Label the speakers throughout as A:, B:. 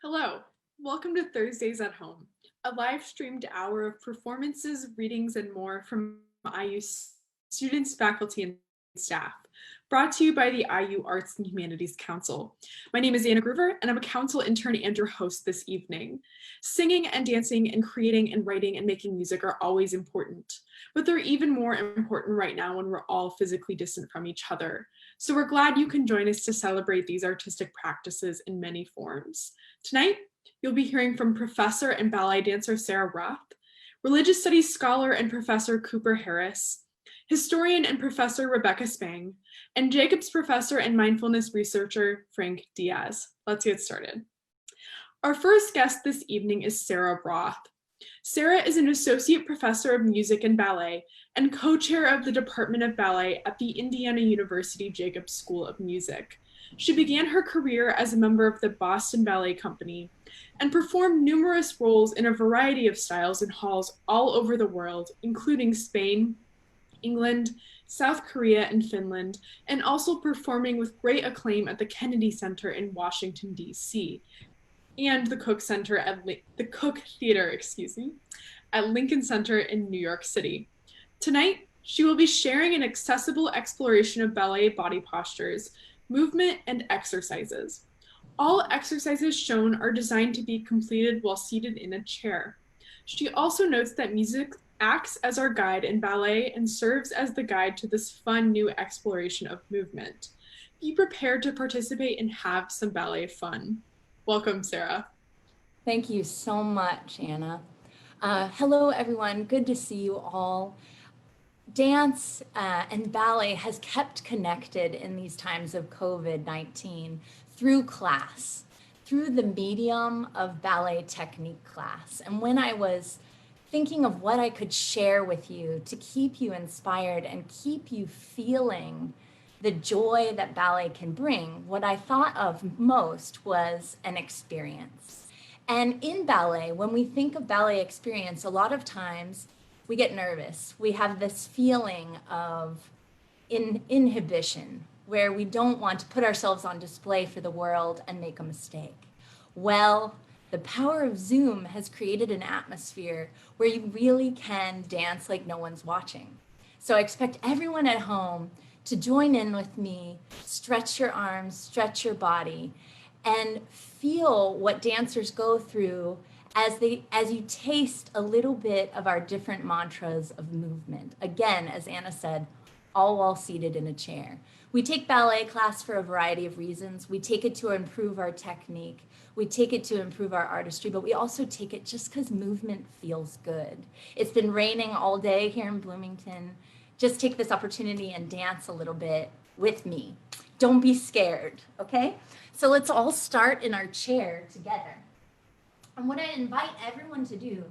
A: Hello, welcome to Thursdays at Home, a live streamed hour of performances, readings, and more from IU students, faculty, and staff, brought to you by the IU Arts and Humanities Council. My name is Anna Groover, and I'm a council intern and your host this evening. Singing and dancing and creating and writing and making music are always important, but they're even more important right now when we're all physically distant from each other. So we're glad you can join us to celebrate these artistic practices in many forms. Tonight, you'll be hearing from professor and ballet dancer Sarah Roth, religious studies scholar and professor Cooper Harris, historian and professor Rebecca Spang, and Jacobs professor and mindfulness researcher Frank Diaz. Let's get started. Our first guest this evening is Sarah Roth. Sarah is an associate professor of music and ballet and co-chair of the Department of Ballet at the Indiana University Jacobs School of Music. She began her career as a member of the Boston Ballet Company and performed numerous roles in a variety of styles in halls all over the world, including Spain, England, South Korea, and Finland, and also performing with great acclaim at the Kennedy Center in Washington, D.C., and the Cook Theater, at Lincoln Center in New York City. Tonight, she will be sharing an accessible exploration of ballet body postures, movement, and exercises. All exercises shown are designed to be completed while seated in a chair. She also notes that music acts as our guide in ballet and serves as the guide to this fun new exploration of movement. Be prepared to participate and have some ballet fun. Welcome, Sarah.
B: Thank you so much, Anna. Hello, everyone. Good to see you all. Dance and ballet has kept connected in these times of COVID-19 through class, through the medium of ballet technique class. And when I was thinking of what I could share with you to keep you inspired and keep you feeling the joy that ballet can bring, what I thought of most was an experience. And in ballet, when we think of ballet experience, a lot of times we get nervous. We have this feeling of inhibition, where we don't want to put ourselves on display for the world and make a mistake. Well, the power of Zoom has created an atmosphere where you really can dance like no one's watching. So I expect everyone at home to join in with me, stretch your arms, stretch your body, and feel what dancers go through as you taste a little bit of our different mantras of movement. Again, as Anna said, all while seated in a chair. We take ballet class for a variety of reasons. We take it to improve our technique. We take it to improve our artistry, but we also take it just because movement feels good. It's been raining all day here in Bloomington. Just take this opportunity and dance a little bit with me. Don't be scared, okay? So let's all start in our chair together. And what I invite everyone to do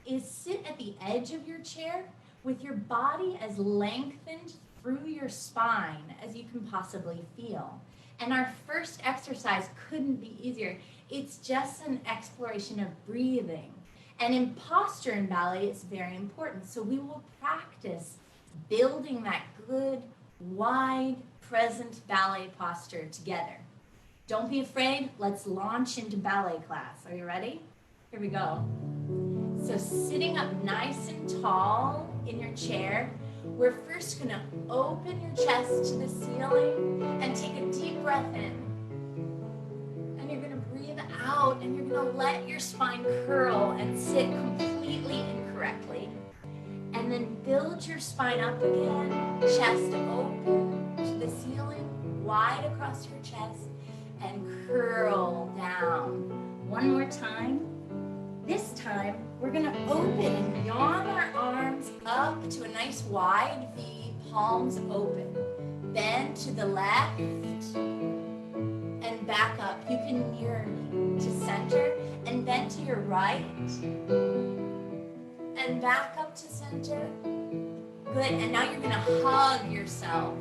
B: is sit at the edge of your chair with your body as lengthened through your spine as you can possibly feel. And our first exercise couldn't be easier. It's just an exploration of breathing. And in posture in ballet, it's very important. So we will practice building that good, wide, present ballet posture together. Don't be afraid. Let's launch into ballet class. Are you ready? Here we go. So sitting up nice and tall in your chair, we're first going to open your chest to the ceiling and take a deep breath in. And you're going to breathe out and you're going to let your spine curl and sit completely incorrectly. And then build your spine up again, chest open to the ceiling, wide across your chest, and curl down. One more time. This time, we're gonna open and yawn our arms up to a nice wide V, palms open. Bend to the left and back up. You can mirror me to center and bend to your right. And back up to center. Good, and now you're gonna hug yourself.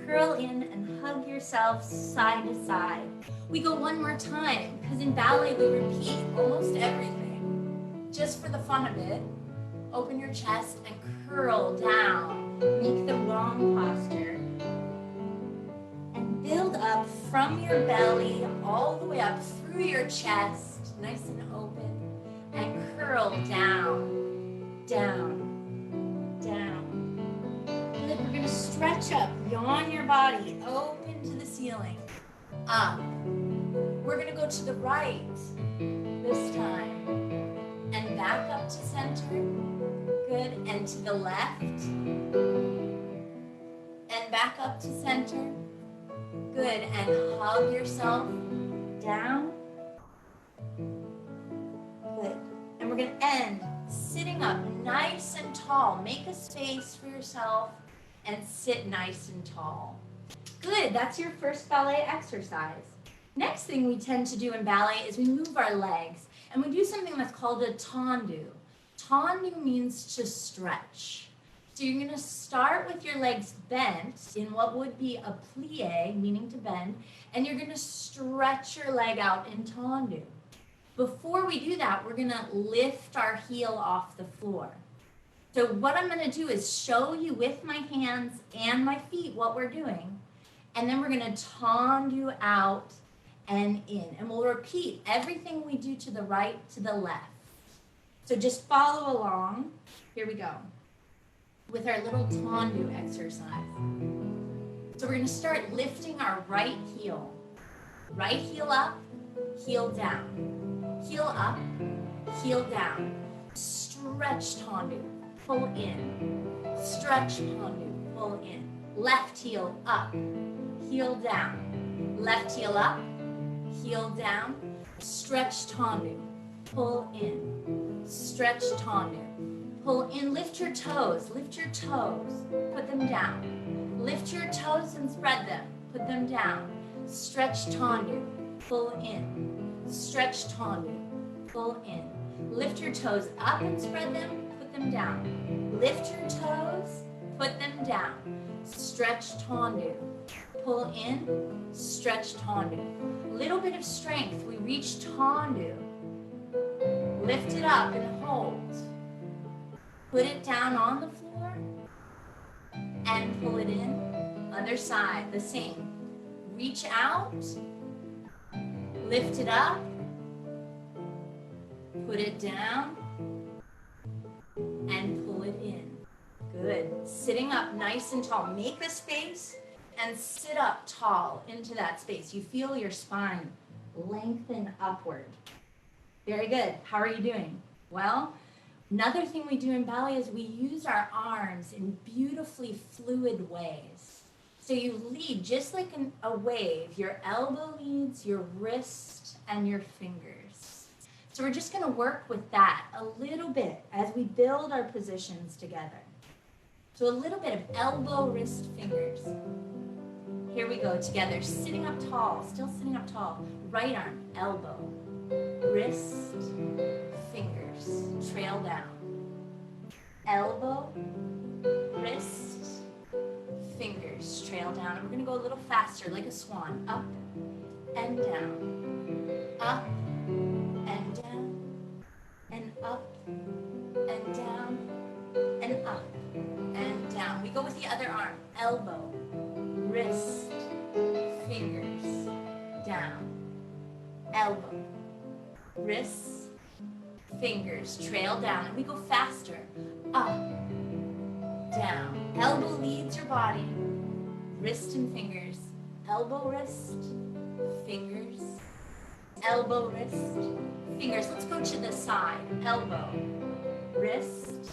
B: Curl in and hug yourself side to side. We go one more time, because in ballet we repeat almost everything. Just for the fun of it, open your chest and curl down. Make the wrong posture. And build up from your belly all the way up through through your chest, nice and open, and curl down, down, down. Good, we're gonna stretch up, yawn your body, open to the ceiling, up. We're gonna go to the right this time, and back up to center. Good, and to the left, and back up to center. Good, and hug yourself down. Good, and we're gonna end sitting up nice and tall. Make a space for yourself and sit nice and tall. Good, that's your first ballet exercise. Next thing we tend to do in ballet is we move our legs, and we do something that's called a tandoo. Tandoo means to stretch. So you're gonna start with your legs bent in what would be a plie, meaning to bend, and you're gonna stretch your leg out in tandoo. Before we do that, we're gonna lift our heel off the floor. So what I'm gonna do is show you with my hands and my feet what we're doing, and then we're gonna tandoo out and in, and we'll repeat everything we do to the right to the left. So just follow along. Here we go with our little Tandoo exercise. So we're going to start lifting our right heel up, heel down, heel up, heel down. Stretch Tandoo, pull in, stretch Tandoo, pull in. Left heel up, heel down, left heel up, heel down. Stretch Tandoo, pull in, stretch Tandoo. Pull in, lift your toes, put them down. Lift your toes and spread them, put them down. Stretch Tandoo, pull in, stretch Tandoo, pull in. Lift your toes up and spread them, put them down. Lift your toes, put them down. Stretch Tandoo, pull in, stretch Tandoo. Little bit of strength, we reach Tandoo. Lift it up and hold. Put it down on the floor and pull it in. Other side, the same. Reach out, lift it up, put it down, and pull it in. Good. Sitting up nice and tall. Make a space and sit up tall into that space. You feel your spine lengthen upward. Very good. How are you doing? Well, another thing we do in ballet is we use our arms in beautifully fluid ways. So you lead just like a wave. Your elbow leads, your wrist, and your fingers. So we're just going to work with that a little bit as we build our positions together. So a little bit of elbow, wrist, fingers. Here we go together. Sitting up tall, still sitting up tall. Right arm, elbow, wrist, fingers, trail down. Elbow, wrist, fingers, trail down. And we're gonna go a little faster, like a swan. Up and down, up and down, and up and down, and up and down. We go with the other arm. Elbow, wrist, fingers, down. Elbow, wrist, fingers, trail down, and we go faster. Up, down. Elbow leads your body, wrist and fingers. Elbow, wrist, fingers. Elbow, wrist, fingers. Let's go to the side. Elbow, wrist,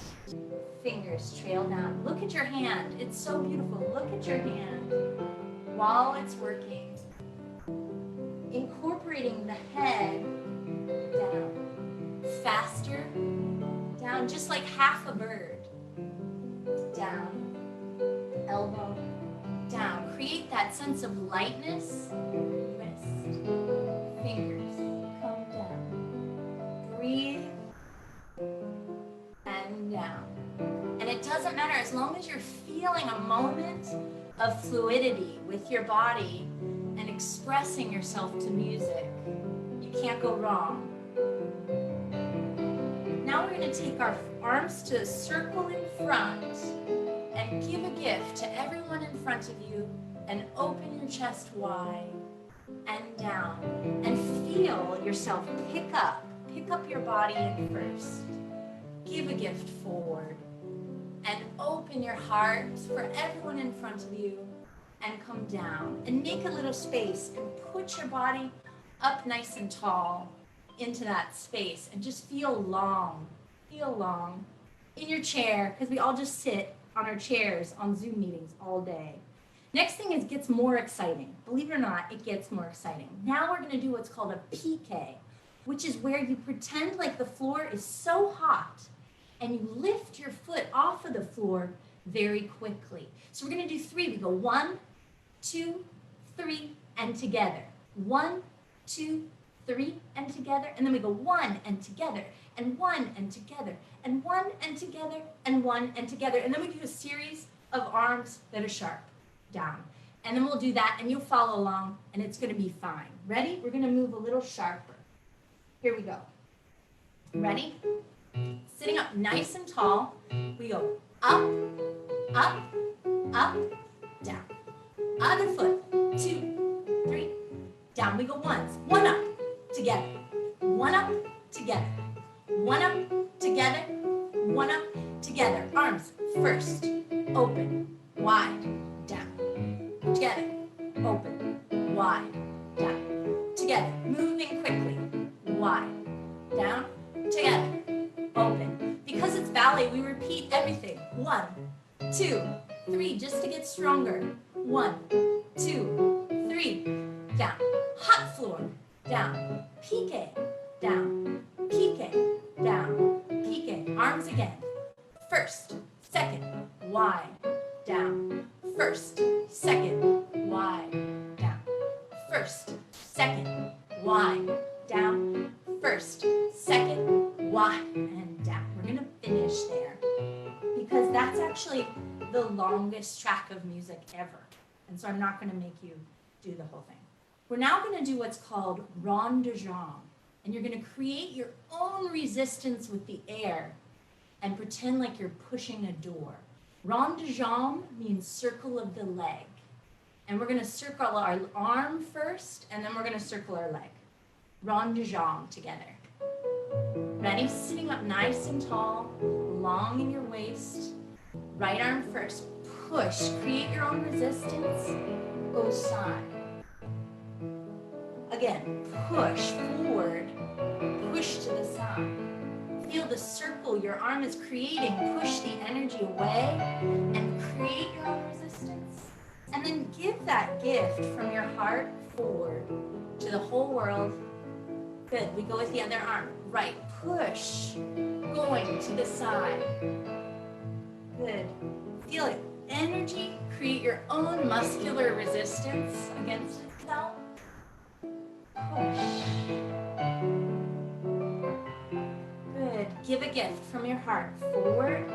B: fingers, trail down. Look at your hand. It's so beautiful. Look at your hand while it's working. Incorporating the head down, faster, down, just like half a bird, down, elbow, down. Create that sense of lightness, wrist, fingers, come down, breathe, and down. And it doesn't matter, as long as you're feeling a moment of fluidity with your body and expressing yourself to music, you can't go wrong. Now we're going to take our arms to a circle in front and give a gift to everyone in front of you and open your chest wide and down and feel feel yourself pick up your body in first. Give a gift forward and open your heart for everyone in front of you and come down and make a little space and put your body up nice and tall into that space and just feel long in your chair, because we all just sit on our chairs on Zoom meetings all day. Next thing is gets more exciting. Believe it or not, it gets more exciting. Now we're going to do what's called a PK, which is where you pretend like the floor is so hot and you lift your foot off of the floor very quickly. So we're going to do 3. We go 1, 2, 3, and together. 1, 2, 3, and together. And then we go 1 and together, and 1 and together, and 1 and together, and 1 and together. And then we do a series of arms that are sharp down. And then we'll do that, and you'll follow along, and it's going to be fine. Ready? We're going to move a little sharper. Here we go. Ready? Sitting up nice and tall, we go up, up, up, down. Other foot, 2, 3, down. We go once. 1 up, together. 1 up, together. 1 up, together. 1 up, together. Arms first, open, wide, down. Together, open, wide, down. Together, moving quickly, wide, down, together, open. Because it's ballet, we repeat everything. 1, 2, 3, just to get stronger. 1, 2, 3, down. Hot floor, down. Pique, down. Pique, down. Pique. Arms again. First, second, wide, down. First, second, wide, down. First, second, wide, down. First, second, wide, and down. We're going to finish there because that's actually the longest track of music ever. And so I'm not going to make you do the whole thing. We're now going to do what's called rond de jambe. And you're going to create your own resistance with the air and pretend like you're pushing a door. Rond de jambe means circle of the leg. And we're going to circle our arm first, and then we're going to circle our leg. Rond de jambe together. Ready? Sitting up nice and tall, long in your waist. Right arm first. Push. Create your own resistance. Go side. Again, push forward. Push to the side. Feel the circle your arm is creating. Push the energy away and create your own resistance. And then give that gift from your heart forward to the whole world. Good. We go with the other arm. Right. Push. Going to the side. Good. Feel it. Energy. Create your own muscular resistance against itself. Push. Good. Give a gift from your heart. Forward.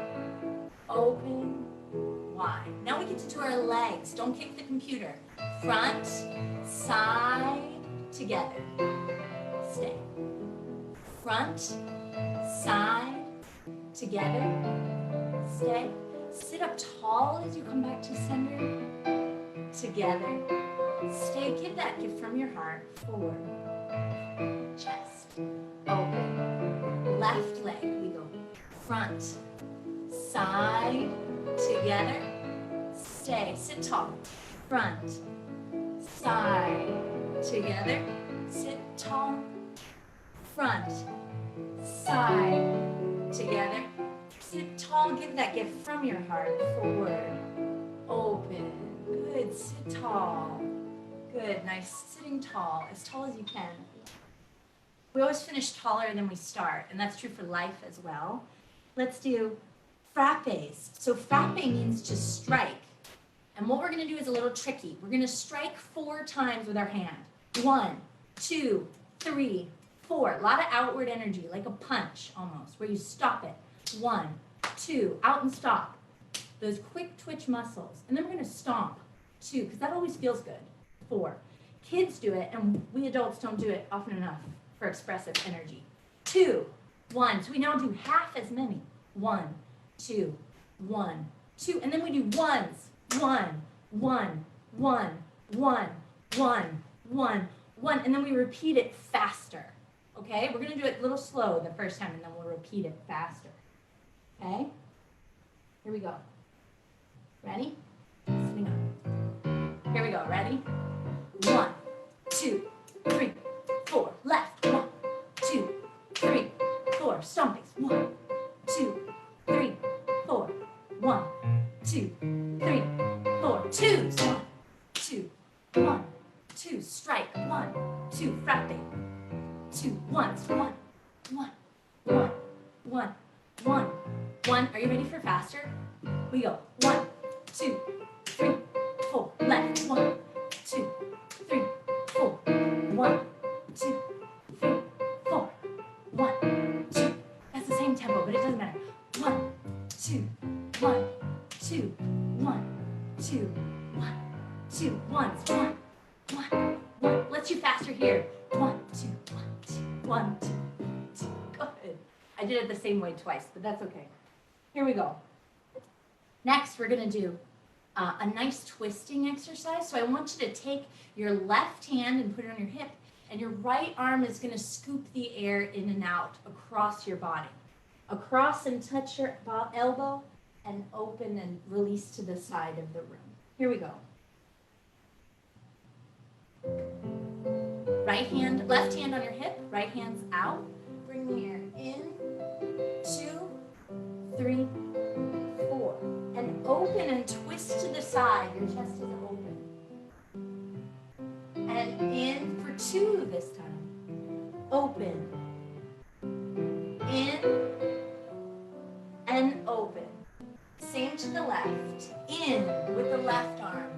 B: Open. Wide. Now we get to do our legs. Don't kick the computer. Front. Side. Together. Stay. Front. Side. Together. Stay. Sit up tall as you come back to center. Together. Stay. Give that gift from your heart. Forward. Chest. Open. Left leg. We go front. Side. Together. Stay. Sit tall. Front. Side. Together. Sit tall. Front. Side. Together. Sit tall. Give that gift from your heart. Forward. Open. Good. Sit tall. Good. Nice. Sitting tall. As tall as you can. We always finish taller than we start, and that's true for life as well. Let's do frappes. So frappe means to strike. And what we're going to do is a little tricky. We're going to strike 4 times with our hand. 1, 2, 3, 4. A lot of outward energy, like a punch almost, where you stop it. 1, 2, out and stop. Those quick twitch muscles. And then we're going to stomp. 2, because that always feels good. 4. Kids do it, and we adults don't do it often enough for expressive energy. 2, 1. So we now do half as many. 1, 2, 1, 2. And then we do ones. 1, 1, 1, 1, 1, 1, one, and then we repeat it faster. Okay, we're gonna do it a little slow the first time, and then we'll repeat it faster. Okay, here we go. Ready? Sitting up. Here we go. Ready? 1, 2, 3, 4. Left. 1, 2, 3, 4. Stompings. 1, 2, 3, 4. 1, 2, 3, 4. Twos. 1, 2, 1, 2. Strike. 1, 2. Frappe. 2 ones. 1, 1, 1, 1, 1, 1. Are you ready for faster? We go. 1, 2, 3, 4. Left. 1, 2, 3, 4. 1, 2, 3, 4. 1, 2. That's the same tempo, but it doesn't matter. 1, 2, 1, 2, 1, 2, 1, 2. Ones. 1, 1, 1. Let's do faster here. 1, 2, 1, 2, 1, 2, 2. Good. I did it the same way twice, but that's okay. Here we go. Next, we're gonna do a nice twisting exercise. So I want you to take your left hand and put it on your hip, and your right arm is gonna scoop the air in and out across your body. Across and touch your elbow, and open and release to the side of the room. Here we go. Left hand on your hip, right hand's out. Bring the air in, 2, 3, 4. And open and twist to the side. Your chest is open. And in for 2 this time. Open. In and open. Same to the left. In with the left arm.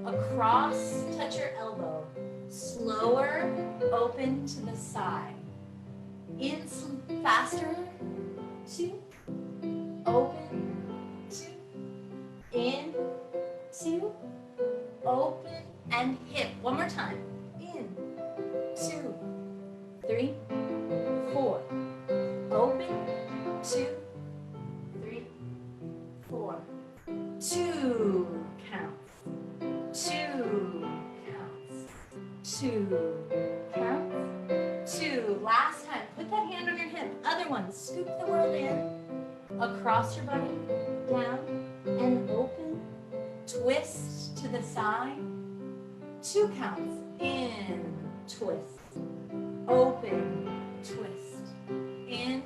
B: Across, touch your elbow. Slower, open to the side. In faster, 2. Open, 2. In, 2. Open and hip. One more time. In, 2, 3, 4. Open, 2, 3, 4. 2 counts. 2 counts. 2 counts. 2. Last time. Put that hand on your hip. Other one. Scoop the world in. Across your body. Down. And open. Twist to the side. 2 counts. In. Twist. Open. Twist. In.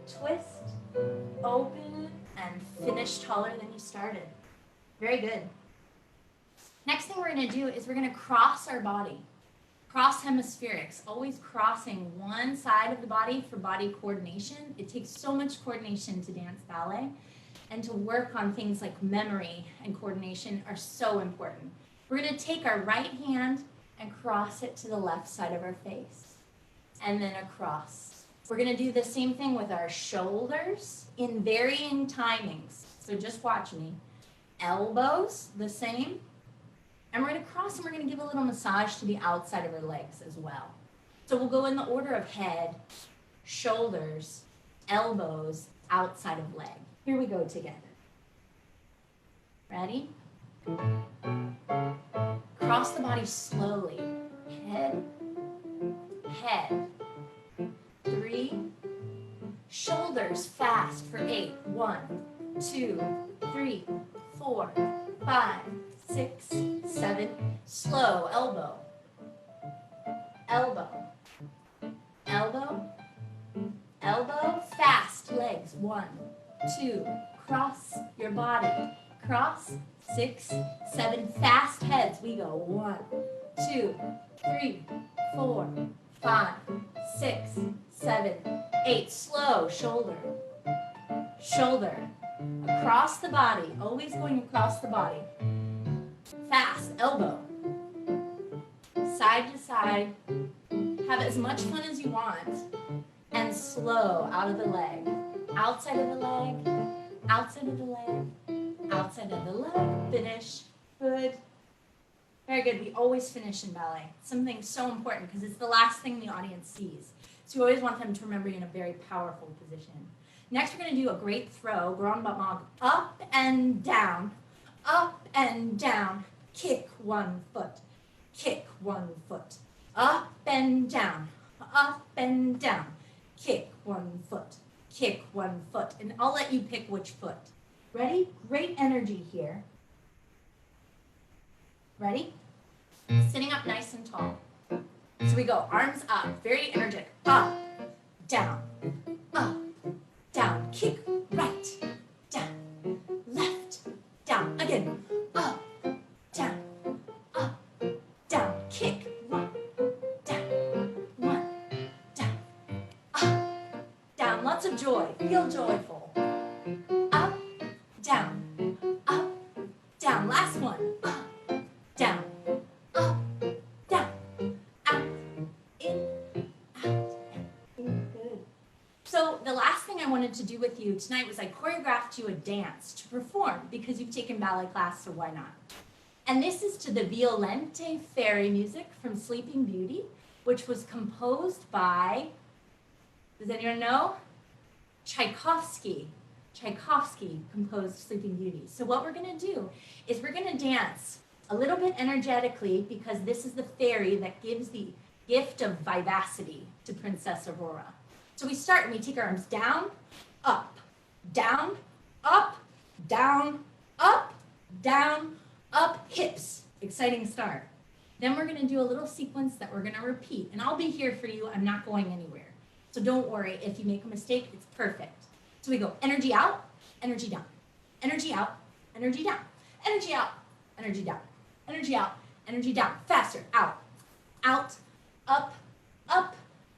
B: Twist. Open. And finish taller than you started. Very good. Next thing we're going to do is we're going to cross our body. Cross hemispherics, always crossing one side of the body for body coordination. It takes so much coordination to dance ballet, and to work on things like memory and coordination are so important. We're going to take our right hand and cross it to the left side of our face, and then across. We're going to do the same thing with our shoulders in varying timings. So just watch me. Elbows, the same. And we're going to cross and we're going to give a little massage to the outside of our legs as well. So we'll go in the order of head, shoulders, elbows, outside of leg. Here we go together. Ready? Cross the body slowly. Head, head. 3. Shoulders fast for 8. 1, 2, 3, 4, 5, 6, 7. Slow. Elbow. Elbow. Elbow. Elbow. Fast. Legs. 1, 2. Cross your body. Cross. 6, 7. Fast heads. We go. 1, 2, 3, 4, 5, 6, 7, 8. Slow. Shoulder. Shoulder. Across the body. Always going across the body. Fast. Elbow. Side to side. Have as much fun as you want. And slow out of the leg. Outside of the leg. Outside of the leg. Outside of the leg. Finish. Good. Very good. We always finish in ballet. Something so important because it's the last thing the audience sees. So you always want them to remember you in a very powerful position. Next, we're going to do a great throw. Grand battement. Up and down. Up and down. Kick 1 foot. Kick 1 foot. up and down, up and down. Kick one foot, and I'll let you pick which foot. Ready? Great energy here. Ready? Sitting up nice and tall. So we go, arms up, very energetic. Up, down, kick right, down, left, down. Again, up, down, kick one, down, up, down. Lots of joy, feel joyful. Up, down, last one. Up, down, out, in, out, in. Good. So the last thing I wanted to do with you tonight was I choreographed you a dance to perform because you've taken ballet class, so why not? And this is to the Violente fairy music from Sleeping Beauty, which was composed by, does anyone know? Tchaikovsky. Tchaikovsky composed Sleeping Beauty. So what we're gonna do is we're gonna dance a little bit energetically because this is the fairy that gives the gift of vivacity to Princess Aurora. So we start and we take our arms down, up, down, up, down, up, down, up, hips. Exciting start. Then we're gonna do a little sequence that we're gonna repeat, and I'll be here for you. I'm not going anywhere. So don't worry, if you make a mistake, it's perfect. So we go energy out, energy down, energy out, energy down, energy out, energy down, energy out, energy down. Faster, out, out, up,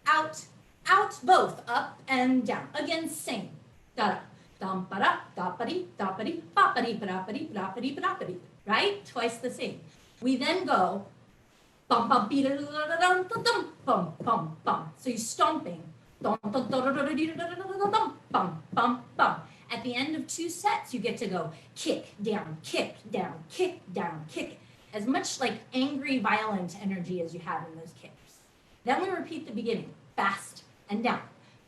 B: out, out, both up and down. Again, sing. Da-da, dum-ba-da, da-ba-dee, da-ba-dee, ba-ba-dee, ba-da-ba-dee, ba-da-ba-dee, ba-da-ba-dee. Right? Twice the same. We then go bum bum beat it dum bum bum bum. So you're stomping. Bum bum bum bum. At the end of 2 sets, you get to go kick down, kick down, kick down, kick. As much like angry, violent energy as you have in those kicks. Then we repeat the beginning. Fast and down,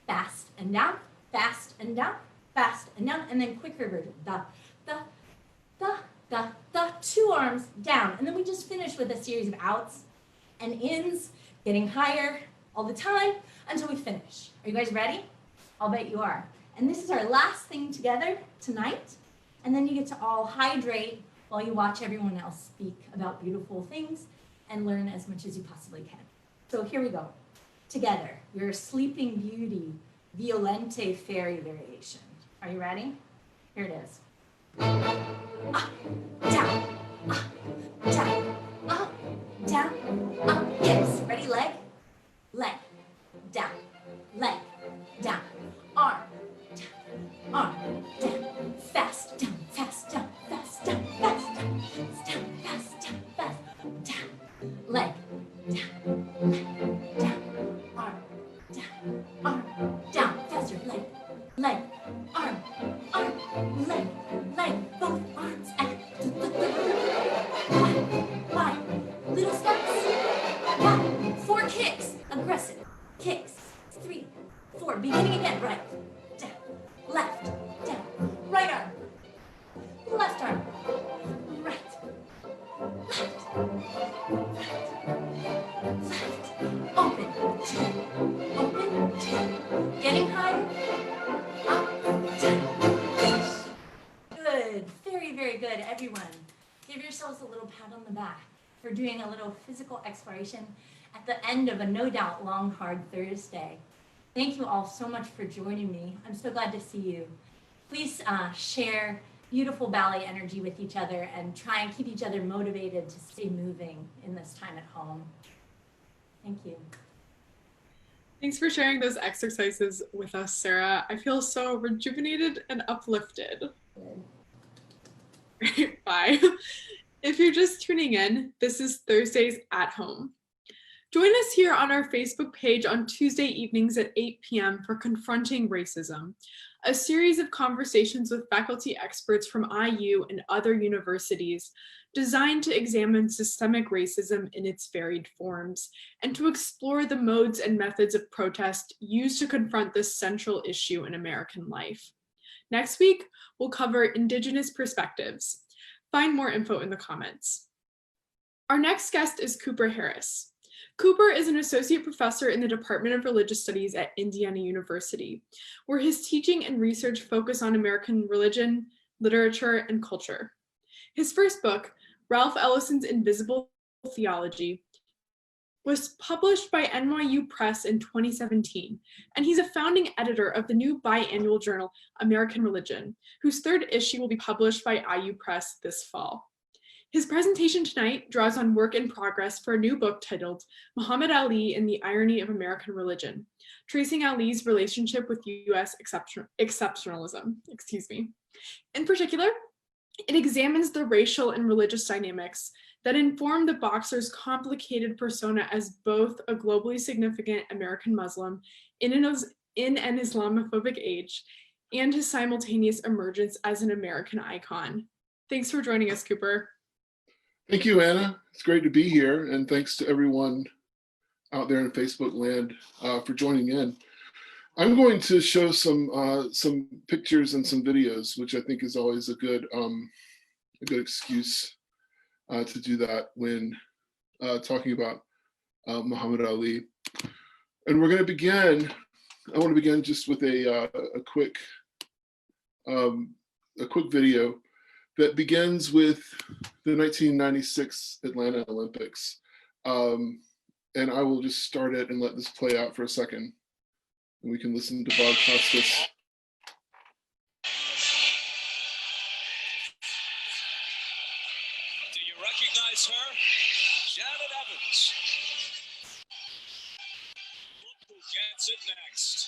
B: fast and down, fast and down, fast and down, and then quicker version. Da, da, da, da, da, 2 arms down. And then we just finish with a series of outs and ins, getting higher all the time until we finish. Are you guys ready? I'll bet you are. And this is our last thing together tonight. And then you get to all hydrate while you watch everyone else speak about beautiful things and learn as much as you possibly can. So here we go. Together, your Sleeping Beauty Violente fairy variation. Are you ready? Here it is. Up, down, down, up, down, up, hips. Ready? Leg, leg, down, arm, down, fast, down, fast, down, fast, down, fast, down, fast, down, fast, down, fast, down, leg, down, arm, down, faster, leg, arm, leg, both arms, and wide, little steps, 1, 4 kicks, aggressive, kicks, 3, 4, beginning again, right, down, left, down, right arm, left arm, right, left, open, getting higher, up, down. Good, very, very good, everyone. Give yourselves a little pat on the back for doing a little physical exploration at the end of a no doubt long, hard Thursday. Thank you all so much for joining me. I'm so glad to see you. Please share beautiful ballet energy with each other and try and keep each other motivated to stay moving in this time at home. Thank you.
A: Thanks for sharing those exercises with us, Sarah. I feel so rejuvenated and uplifted.
B: Good.
A: Bye. If you're just tuning in, this is Thursdays at Home. Join us here on our Facebook page on Tuesday evenings at 8 p.m. for Confronting Racism, a series of conversations with faculty experts from IU and other universities designed to examine systemic racism in its varied forms and to explore the modes and methods of protest used to confront this central issue in American life. Next week, we'll cover Indigenous perspectives. Find more info in the comments. Our next guest is Cooper Harris. Cooper is an associate professor in the Department of Religious Studies at Indiana University, where his teaching and research focus on American religion, literature, and culture. His first book, Ralph Ellison's Invisible Theology, was published by NYU Press in 2017, and he's a founding editor of the new biannual journal, American Religion, whose third issue will be published by IU Press this fall. His presentation tonight draws on work in progress for a new book titled Muhammad Ali and the Irony of American Religion, tracing Ali's relationship with US exceptionalism. In particular, it examines the racial and religious dynamics that inform the boxer's complicated persona as both a globally significant American Muslim in an Islamophobic age and his simultaneous emergence as an American icon. Thanks for joining us, Cooper.
C: Thank you, Anna. It's great to be here, and thanks to everyone out there in Facebook land for joining in. I'm going to show some pictures and some videos, which I think is always a good excuse to do that when talking about Muhammad Ali. And we're going to begin. I want to begin just with a quick video that begins with the 1996 Atlanta Olympics. And I will just start it and let this play out for a second. And we can listen to Bob Costas.
D: Do you recognize her? Janet Evans. Look who gets it next.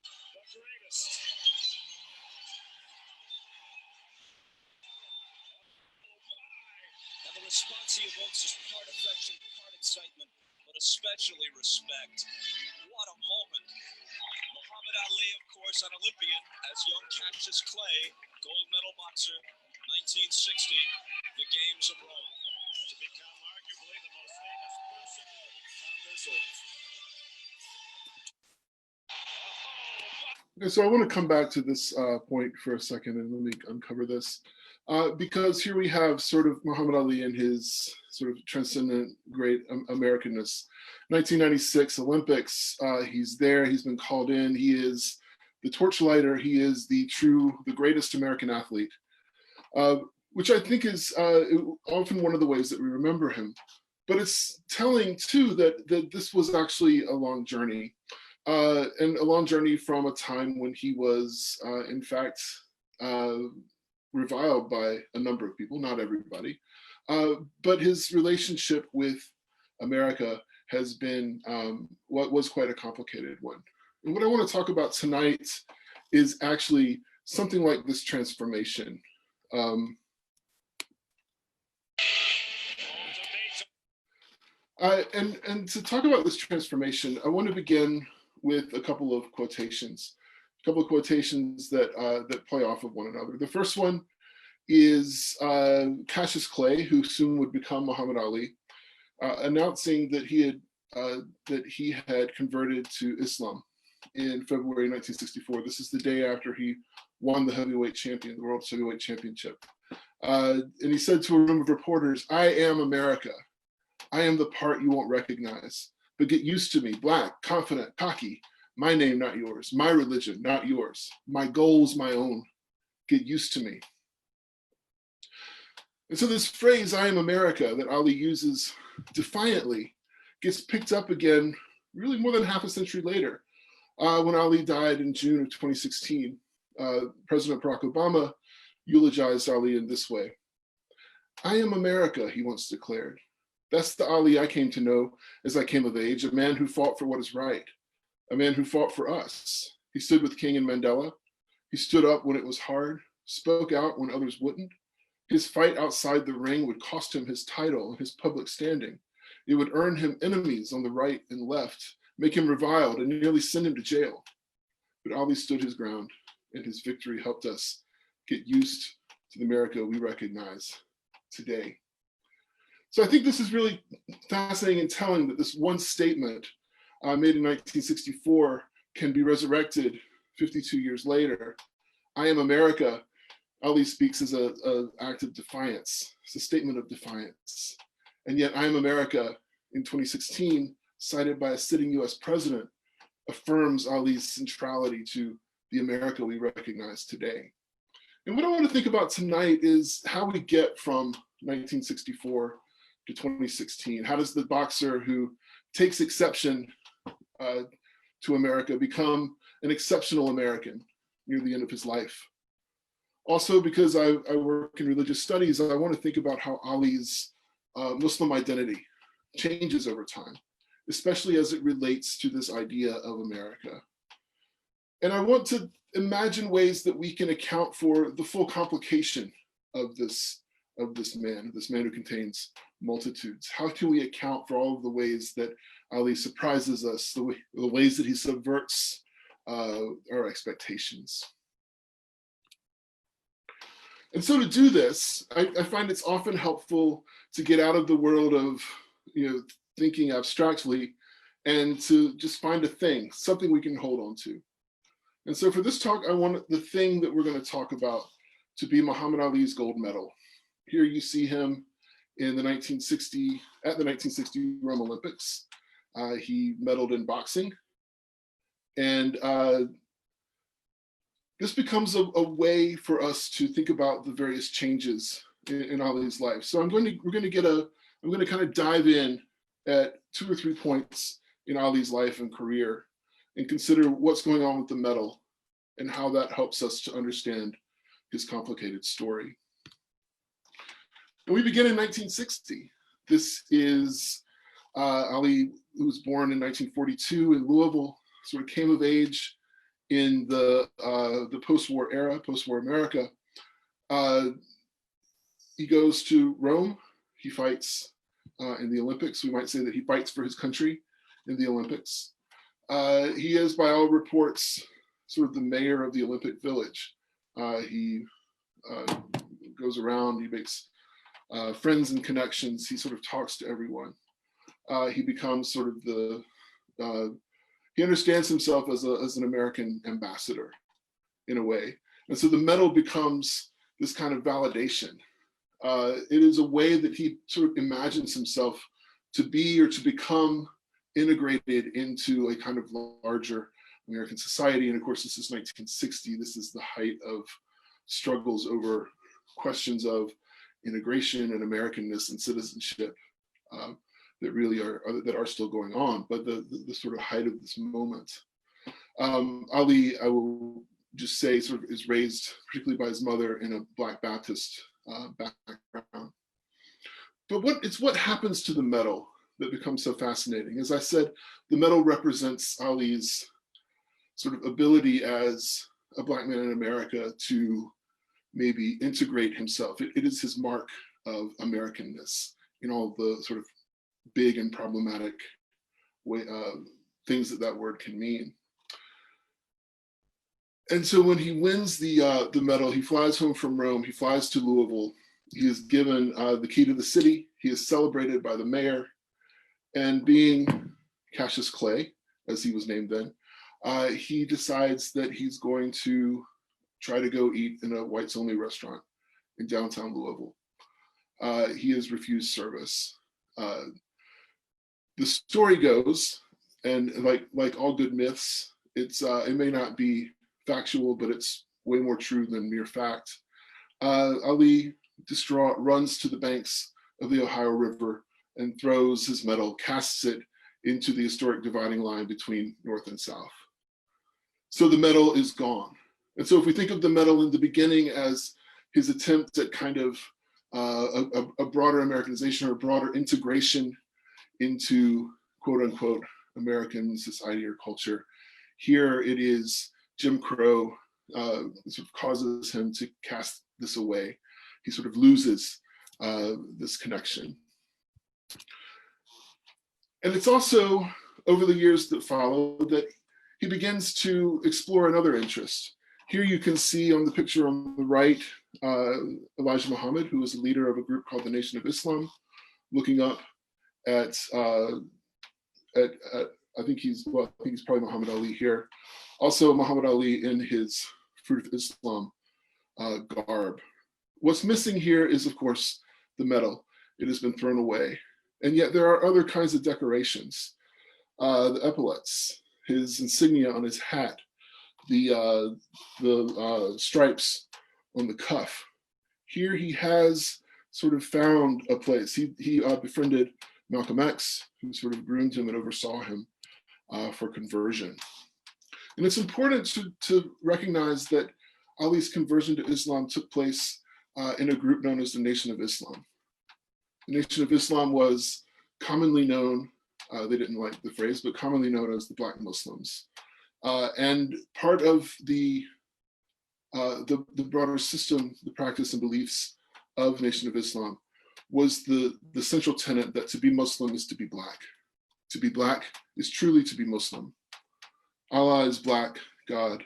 D: The greatest. And the response he evokes is part affection, part excitement, but especially respect. What a moment. Muhammad Ali, of course, an Olympian, as young Cassius Clay, gold medal boxer, 1960, the Games of Rome. To become arguably the most famous person on this earth.
C: Okay, so I want to come back to this point for a second and let me uncover this. Because here we have sort of Muhammad Ali and his sort of transcendent great Americanness. 1996 Olympics, he's there, he's been called in, he is the torchlighter, he is the greatest American athlete, which I think is often one of the ways that we remember him. But it's telling too that this was actually a long journey, and a long journey from a time when he was in fact reviled by a number of people, not everybody, but his relationship with America has been what was quite a complicated one. And what I want to talk about tonight is actually something like this transformation. And to talk about this transformation, I want to begin with a couple of quotations that play off of one another. The first one is Cassius Clay, who soon would become Muhammad Ali, announcing that he had converted to Islam in February 1964. This is the day after he won the World Heavyweight Championship. And he said to a room of reporters, "I am America. I am the part you won't recognize, but get used to me, black, confident, cocky. My name, not yours. My religion, not yours. My goals, my own. Get used to me." And so this phrase, "I am America," that Ali uses defiantly, gets picked up again really more than half a century later, when Ali died in June of 2016. President Barack Obama eulogized Ali in this way. "I am America," he once declared. "That's the Ali I came to know as I came of age, a man who fought for what is right, a man who fought for us. He stood with King and Mandela. He stood up when it was hard, spoke out when others wouldn't. His fight outside the ring would cost him his title and his public standing. It would earn him enemies on the right and left, make him reviled and nearly send him to jail. But Ali stood his ground, and his victory helped us get used to the America we recognize today." So I think this is really fascinating and telling that this one statement made in 1964 can be resurrected 52 years later. "I am America," Ali speaks as an act of defiance. It's a statement of defiance. And yet I Am America in 2016, cited by a sitting US president, affirms Ali's centrality to the America we recognize today. And what I want to think about tonight is how we get from 1964 to 2016. How does the boxer who takes exception to America become an exceptional American near the end of his life? Also, because I work in religious studies, I want to think about how Ali's Muslim identity changes over time, especially as it relates to this idea of America. And I want to imagine ways that we can account for the full complication of this man who contains multitudes. How can we account for all of the ways that Ali surprises us, the ways that he subverts our expectations? And so to do this, I find it's often helpful to get out of the world of thinking abstractly and to just find a thing, something we can hold on to. And so for this talk, I want the thing that we're going to talk about to be Muhammad Ali's gold medal. Here you see him in the 1960 Rome Olympics. He medaled in boxing. And this becomes a way for us to think about the various changes in Ali's life. So I'm going to kind of dive in at 2 or 3 points in Ali's life and career and consider what's going on with the medal and how that helps us to understand his complicated story. And we begin in 1960. This is Ali, who was born in 1942 in Louisville, sort of came of age in the post-war era, post-war America. He goes to Rome. He fights in the Olympics. We might say that he fights for his country in the Olympics. He is, by all reports, sort of the mayor of the Olympic Village. He goes around, he makes friends and connections. He sort of talks to everyone. He becomes sort of he understands himself as an American ambassador in a way. And so the medal becomes this kind of validation. It is a way that he sort of imagines himself to be or to become integrated into a kind of larger American society. And of course, this is 1960. This is the height of struggles over questions of integration and Americanness and citizenship that really are still going on, but the sort of height of this moment. Ali, I will just say, sort of is raised particularly by his mother in a Black Baptist background. But what happens to the medal that becomes so fascinating? As I said, the medal represents Ali's sort of ability as a Black man in America to maybe integrate himself. It is his mark of Americanness in all the sort of big and problematic things that word can mean. And so when he wins the medal, he flies home from Rome, he flies to Louisville, he is given the key to the city, he is celebrated by the mayor, and being Cassius Clay, as he was named then, he decides that he's going to try to go eat in a whites-only restaurant in downtown Louisville. He is refused service. The story goes, and like all good myths, it may not be factual, but it's way more true than mere fact. Ali, distraught, runs to the banks of the Ohio River and throws his medal, casts it into the historic dividing line between North and South. So the medal is gone. And so if we think of the medal in the beginning as his attempt at kind of a broader Americanization or a broader integration into quote unquote American society or culture, here it is Jim Crow sort of causes him to cast this away. He sort of loses this connection. And it's also over the years that follow that he begins to explore another interest. Here you can see on the picture on the right, Elijah Muhammad, who is a leader of a group called the Nation of Islam, looking up at I think he's probably Muhammad Ali here. Also Muhammad Ali in his Fruit of Islam garb. What's missing here is, of course, the medal. It has been thrown away. And yet there are other kinds of decorations. The epaulets, his insignia on his hat, the stripes on the cuff. Here he has sort of found a place. He befriended Malcolm X, who sort of groomed him and oversaw him for conversion. And it's important to recognize that Ali's conversion to Islam took place in a group known as the Nation of Islam. The Nation of Islam was commonly known, they didn't like the phrase, but commonly known as the Black Muslims. And part of the broader system, the practice and beliefs of Nation of Islam was the central tenet that to be Muslim is to be Black. To be Black is truly to be Muslim. Allah is Black God.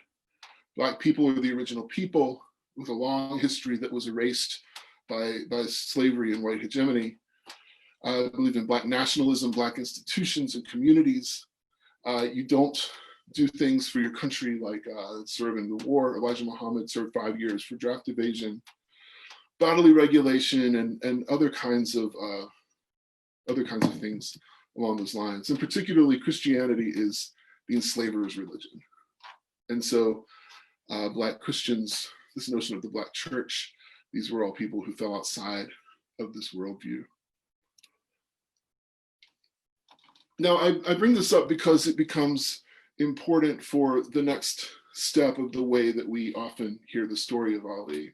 C: Black people are the original people with a long history that was erased by slavery and white hegemony. I believe in Black nationalism, Black institutions and communities. You don't do things for your country like serving the war. Elijah Muhammad served 5 years for draft evasion, bodily regulation, and other kinds of things along those lines. And particularly Christianity is the enslaver's religion. And so Black Christians, this notion of the Black church, these were all people who fell outside of this worldview. Now, I bring this up because it becomes important for the next step of the way that we often hear the story of Ali.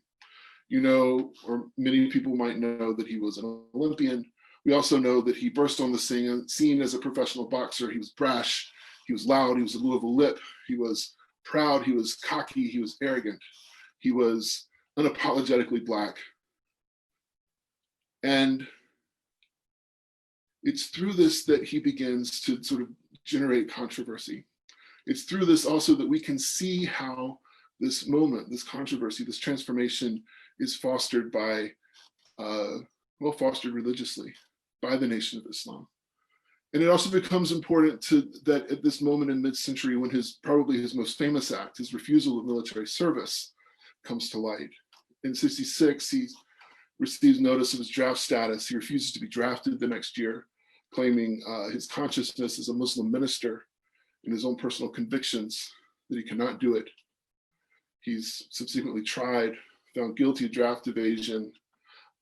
C: You know, or many people might know that he was an Olympian. We also know that he burst on the scene as a professional boxer. He was brash, he was loud, he was a Louisville lip, he was proud, he was cocky, he was arrogant, he was unapologetically Black. And it's through this that he begins to sort of generate controversy. It's through this also that we can see how this moment, this controversy, this transformation is fostered by, fostered religiously by the Nation of Islam. And it also becomes important that at this moment in mid-century, when probably his most famous act, his refusal of military service, comes to light. In '66, he receives notice of his draft status. He refuses to be drafted the next year, claiming his consciousness as a Muslim minister and his own personal convictions that he cannot do it. He's subsequently tried, found guilty of draft evasion.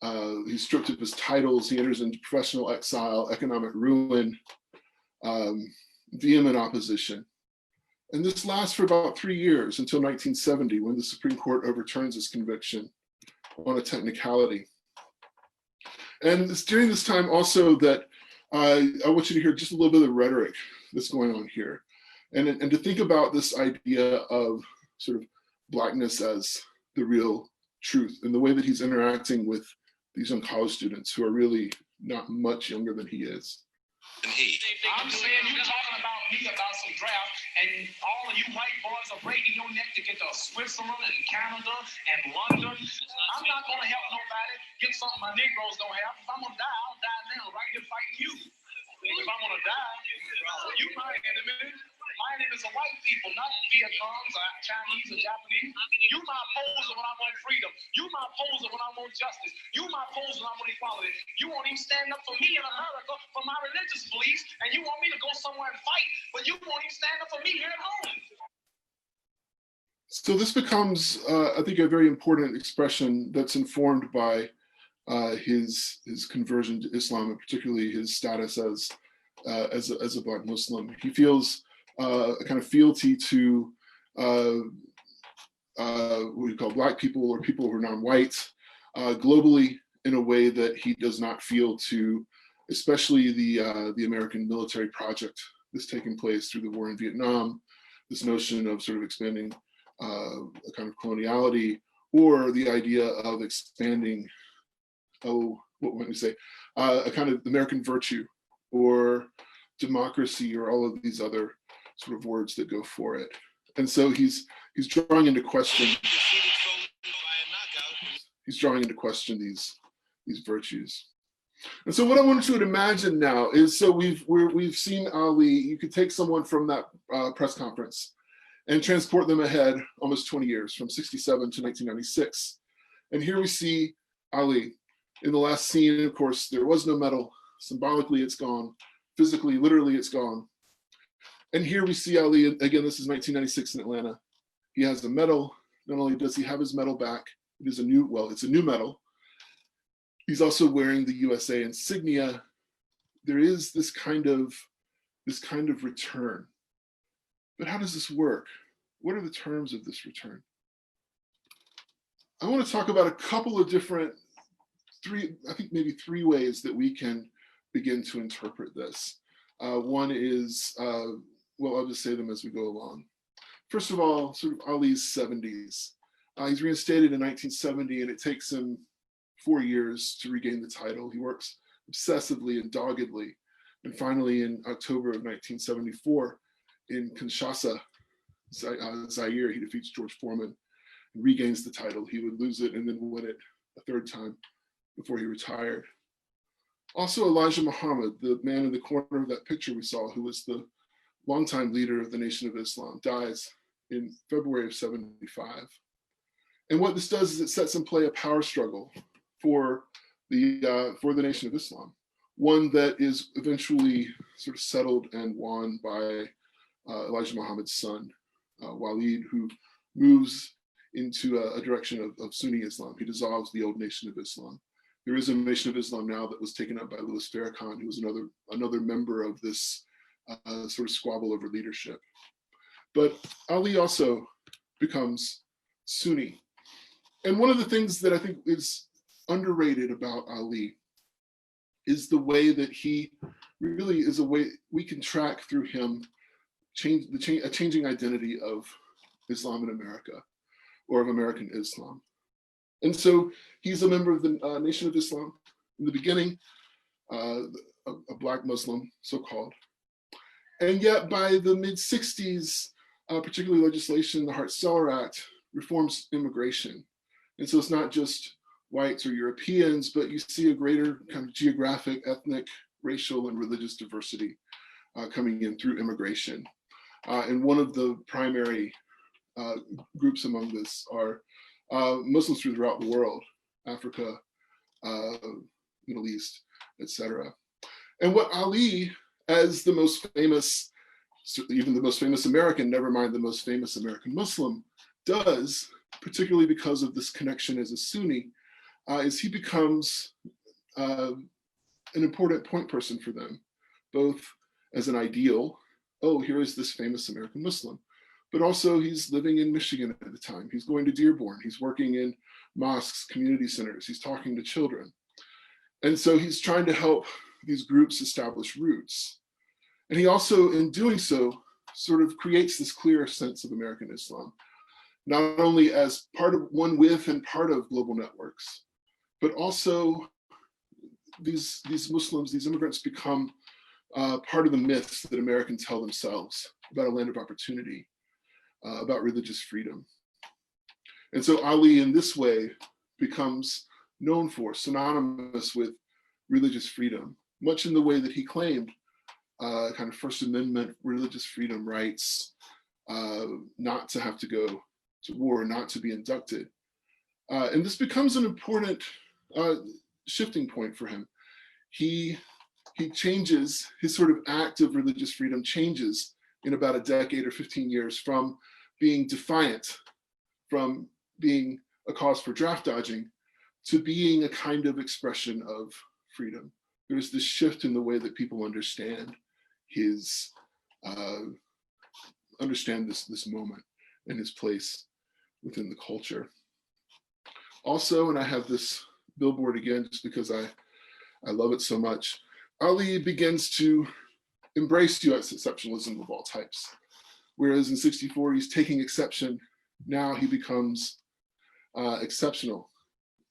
C: He's stripped of his titles. He enters into professional exile, economic ruin, vehement opposition. And this lasts for about 3 years until 1970, when the Supreme Court overturns his conviction on a technicality. And it's during this time also that I want you to hear just a little bit of the rhetoric that's going on here. And to think about this idea of sort of Blackness as the real truth, and the way that he's interacting with these young college students who are really not much younger than he is.
E: I'm saying you're talking about me about some draft, and all of you white boys are breaking your neck to get to Switzerland and Canada and London. I'm not going to help nobody get something my Negroes don't have. If I'm going to die, I'll die now, right here fighting you. If I'm going to die, you my enemy. My enemy is the white people, not Vietnamese or Chinese or Japanese. You my opposer when I want freedom. You my opposer when I want justice. You my opposer when I want equality. You won't even stand up for me in America for my religious beliefs, and you want me to go somewhere and fight, but you won't even stand up for me here at home.
C: So this becomes, I think, a very important expression that's informed by his conversion to Islam, and particularly his status as a Black Muslim. He feels a kind of fealty to what we call Black people, or people who are non-white, globally, in a way that he does not feel to, especially the American military project that's taking place through the war in Vietnam, this notion of sort of expanding a kind of coloniality, or the idea of expanding, what would we say, a kind of American virtue, or democracy, or all of these other sort of words that go for it. And so he's drawing into question. He's drawing into question these virtues. And so what I want you to imagine now is, so we've seen Ali. You could take someone from that press conference and transport them ahead almost 20 years, from '67 to 1996. And here we see Ali. In the last scene, of course, there was no medal Symbolically, it's gone. Physically, literally, it's gone. And here we see Ali, again, this is 1996 in Atlanta. He has a medal. Not only does he have his medal back, it is a new, well, it's a new medal. He's also wearing the USA insignia. There is this kind of return. But how does this work? What are the terms of this return? I want to talk about a couple of different, maybe three ways that we can begin to interpret this. One is, well, I'll just say them as we go along. First of all, sort of Ali's 70s. He's reinstated in 1970, and it takes him 4 years to regain the title. He works obsessively and doggedly. And finally, in October of 1974, in Kinshasa, Zaire, he defeats George Foreman and regains the title. He would lose it and then win it a third time before he retired. Also, Elijah Muhammad, the man in the corner of that picture we saw, who was the longtime leader of the Nation of Islam, dies in February of 75. And what this does is it sets in play a power struggle for the Nation of Islam, one that is eventually sort of settled and won by Elijah Muhammad's son, Walid, who moves into a direction of Sunni Islam. He dissolves the old Nation of Islam. There is a Nation of Islam now that was taken up by Louis Farrakhan, who was another member of this sort of squabble over leadership. But Ali also becomes Sunni. And one of the things that I think is underrated about Ali is the way that he really is a way we can track through him a changing identity of Islam in America, or of American Islam. And so he's a member of the Nation of Islam in the beginning, a Black Muslim, so-called. And yet by the mid-60s, particularly legislation, the Hart-Celler Act, reforms immigration. And so it's not just whites or Europeans, but you see a greater kind of geographic, ethnic, racial, and religious diversity coming in through immigration. And one of the primary groups among this are Muslims throughout the world, Africa, Middle East, etc. And what Ali, as the most famous, even the most famous American, never mind the most famous American Muslim, does, particularly because of this connection as a Sunni, is he becomes an important point person for them, both as an ideal, oh, here is this famous American Muslim, but also he's living in Michigan at the time. He's going to Dearborn. He's working in mosques, community centers. He's talking to children. And so he's trying to help these groups establish roots. And he also, in doing so, sort of creates this clear sense of American Islam, not only as part of one with and part of global networks, but also these Muslims, these immigrants become part of the myths that Americans tell themselves about a land of opportunity, about religious freedom. And so Ali in this way becomes known for, synonymous with religious freedom, much in the way that he claimed kind of First Amendment religious freedom rights, not to have to go to war, not to be inducted. And this becomes an important shifting point for him. He changes, his sort of act of religious freedom changes in about a decade or 15 years from being defiant, from being a cause for draft dodging, to being a kind of expression of freedom. There's this shift in the way that people understand his, this moment and his place within the culture. Also, and I have this billboard again, just because I love it so much, Ali begins to embrace US exceptionalism of all types. Whereas in '64, he's taking exception, now he becomes exceptional.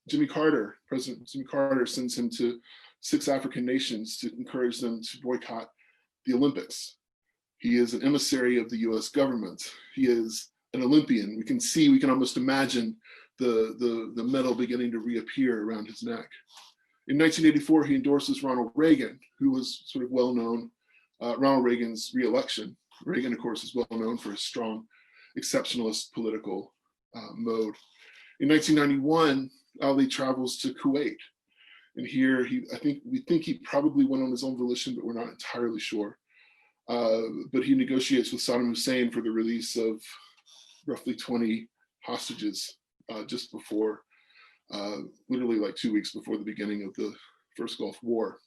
C: President Jimmy Carter sends him to 6 African nations to encourage them to boycott the Olympics. He is an emissary of the US government. He is an Olympian. We can almost imagine the medal beginning to reappear around his neck. In 1984, he endorses Ronald Reagan, who was sort of well-known, Ronald Reagan's re-election. Reagan, of course, is well known for his strong exceptionalist political mode. In 1991, Ali travels to Kuwait And here, we think he probably went on his own volition, but we're not entirely sure. But he negotiates with Saddam Hussein for the release of roughly 20 hostages just before, literally like 2 weeks before the beginning of the first Gulf War.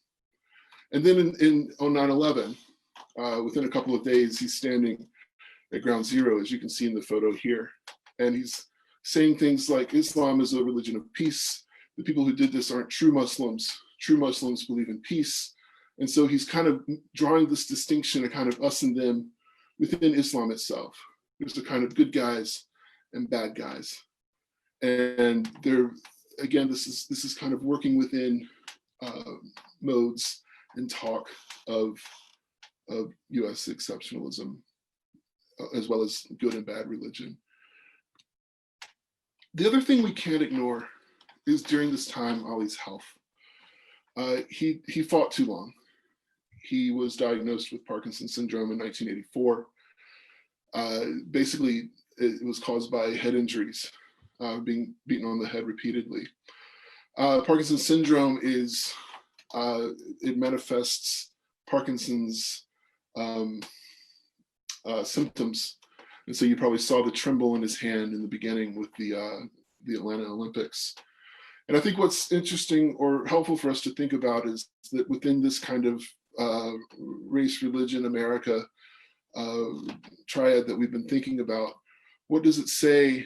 C: And then on 9/11, within a couple of days, he's standing at ground zero, as you can see in the photo here. And he's saying things like, Islam is a religion of peace. The people who did this aren't true Muslims. True Muslims believe in peace. And so he's kind of drawing this distinction, a kind of us and them within Islam itself. There's a kind of good guys and bad guys. And there, again, this is kind of working within modes and talk of US exceptionalism, as well as good and bad religion. The other thing we can't ignore is during this time, Ali's health. He fought too long. He was diagnosed with Parkinson's syndrome in 1984. Basically, it was caused by head injuries, being beaten on the head repeatedly. Parkinson's syndrome is, it manifests Parkinson's symptoms. And so you probably saw the tremble in his hand in the beginning with the Atlanta Olympics. And I think what's interesting or helpful for us to think about is that within this kind of race, religion, America triad that we've been thinking about, what does it say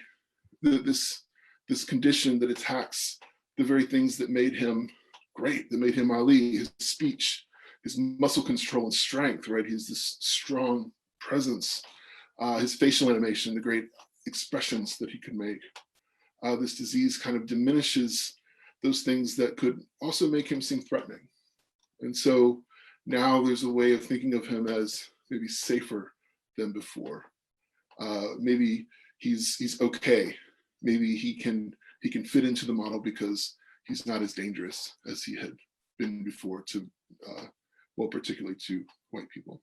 C: that this condition that attacks the very things that made him great, that made him Ali, his speech, his muscle control and strength, right? He's this strong presence, his facial animation, the great expressions that he could make. This disease kind of diminishes those things that could also make him seem threatening. And so now there's a way of thinking of him as maybe safer than before. Maybe he's okay. Maybe he can fit into the model because he's not as dangerous as he had been before to, well, particularly to white people.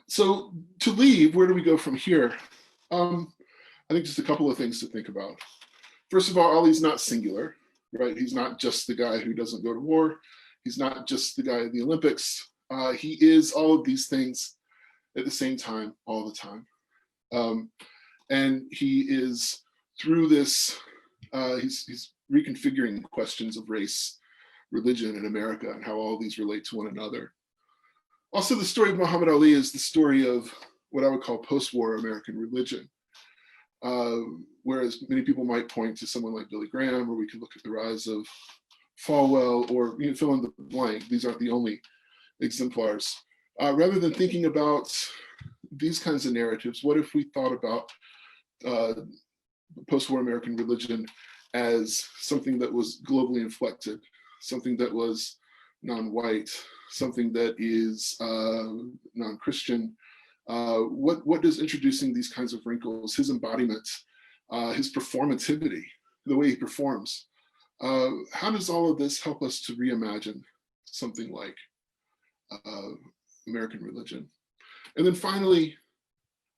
C: So to leave, where do we go from here? I think just a couple of things to think about. First of all, Ali's not singular, right? He's not just the guy who doesn't go to war. He's not just the guy at the Olympics. He is all of these things at the same time, all the time. And he is, through this, he's reconfiguring questions of race, religion in America and how all these relate to one another. Also, the story of Muhammad Ali is the story of what I would call post-war American religion. Whereas many people might point to someone like Billy Graham, or we could look at the rise of Falwell, or fill in the blank. These aren't the only exemplars. Rather than thinking about these kinds of narratives, what if we thought about post-war American religion as something that was globally inflected, something that was non-white, something that is non-Christian? What does introducing these kinds of wrinkles, his embodiment, his performativity, the way he performs, how does all of this help us to reimagine something like American religion? And then finally,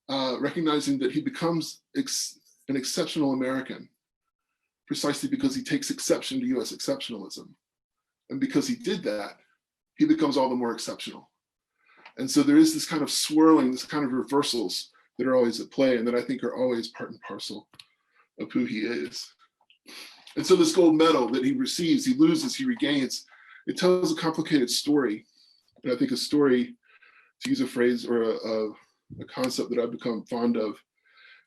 C: recognizing that he becomes an exceptional American precisely because he takes exception to US exceptionalism. And because he did that, he becomes all the more exceptional. And so there is this kind of swirling, this kind of reversals that are always at play and that I think are always part and parcel of who he is. And so this gold medal that he receives, he loses, he regains, it tells a complicated story. And I think a story, to use a phrase or a concept that I've become fond of,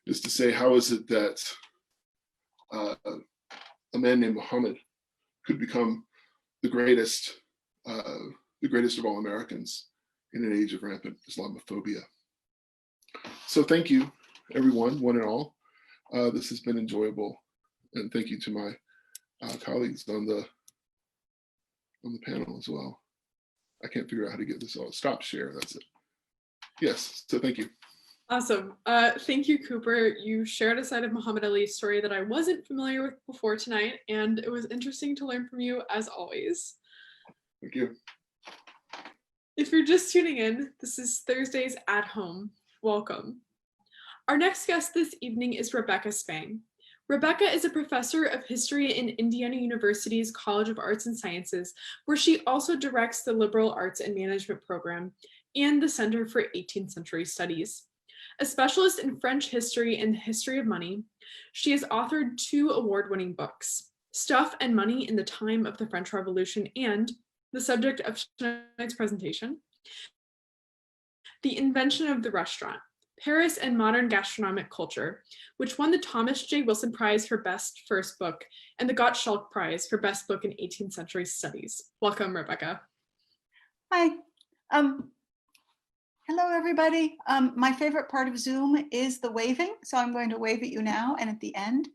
C: is to say, how is it that a man named Muhammad could become the greatest of all Americans in an age of rampant Islamophobia? So thank you, everyone, one and all. This has been enjoyable, and thank you to my colleagues on the panel as well. I can't figure out how to get this all. Stop share, that's it. Yes, so thank you.
A: Awesome. Thank you, Cooper. You shared a side of Muhammad Ali's story that I wasn't familiar with before tonight, and it was interesting to learn from you as always.
C: Thank you.
A: If you're just tuning in, this is Thursdays at Home. Welcome. Our next guest this evening is Rebecca Spang. Rebecca is a professor of history in Indiana University's College of Arts and Sciences, where she also directs the Liberal Arts and Management program and the Center for 18th Century Studies. A specialist in French history and the history of money, she has authored 2 award-winning books, Stuff and Money in the Time of the French Revolution and the subject of tonight's presentation, The Invention of the Restaurant, Paris and Modern Gastronomic Culture, which won the Thomas J. Wilson Prize for Best First Book and the Gottschalk Prize for Best Book in 18th Century Studies. Welcome, Rebecca.
F: Hi. Hello, everybody. My favorite part of Zoom is the waving, so I'm going to wave at you now and at the end.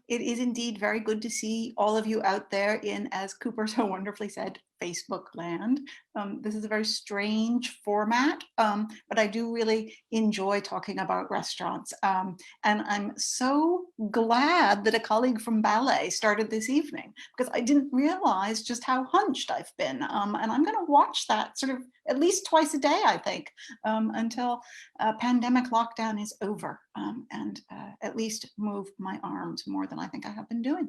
F: It is indeed very good to see all of you out there in, as Cooper so wonderfully said, Facebook land. This is a very strange format, but I do really enjoy talking about restaurants. And I'm so glad that a colleague from Ballet started this evening, because I didn't realize just how hunched I've been. And I'm going to watch that sort of at least twice a day, I think, until pandemic lockdown is over, and at least move my arms more than I think I have been doing.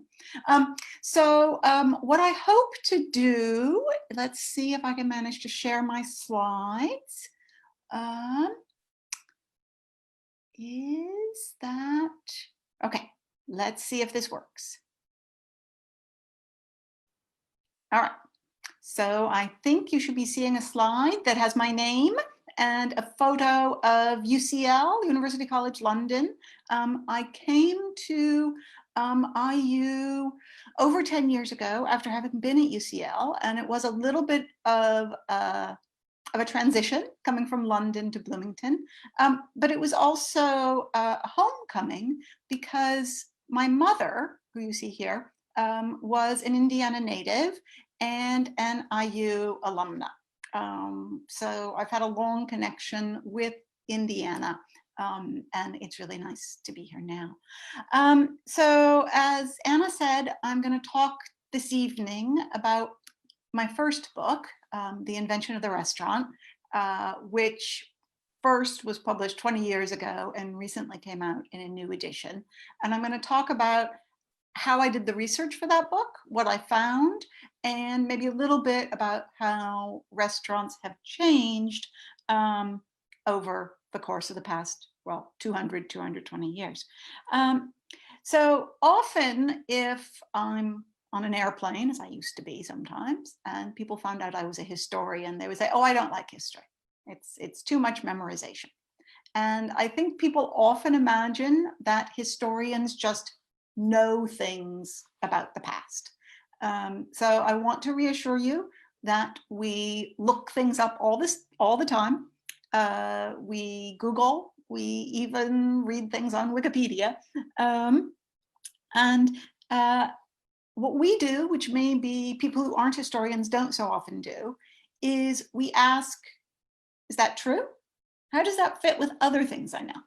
F: So what I hope to do, let's see if I can manage to share my slides. Is that, okay, let's see if this works. All right, so I think you should be seeing a slide that has my name and a photo of UCL, University College London. I came to IU over 10 years ago after having been at UCL, and it was a little bit of a transition coming from London to Bloomington, but it was also a homecoming because my mother, who you see here, was an Indiana native and an IU alumna. So I've had a long connection with Indiana, and it's really nice to be here now. So as Anna said, I'm going to talk this evening about my first book, The Invention of the Restaurant, which first was published 20 years ago and recently came out in a new edition. And I'm going to talk about how I did the research for that book, what I found, and maybe a little bit about how restaurants have changed over the course of the past, well, 220 years. So often if I'm on an airplane, as I used to be sometimes, and people found out I was a historian, they would say, oh, I don't like history. It's too much memorization. And I think people often imagine that historians just know things about the past. So I want to reassure you that we look things up all the time. We Google, we even read things on Wikipedia. And what we do, which maybe people who aren't historians don't so often do, is we ask, is that true? How does that fit with other things I know?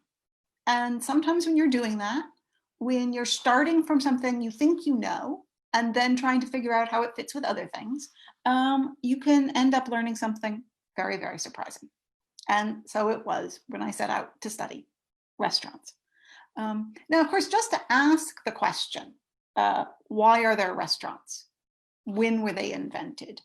F: And sometimes when you're doing that, when you're starting from something you think you know, and then trying to figure out how it fits with other things, you can end up learning something very, very surprising. And so it was when I set out to study restaurants. Now, of course, just to ask the question, why are there restaurants? When were they invented?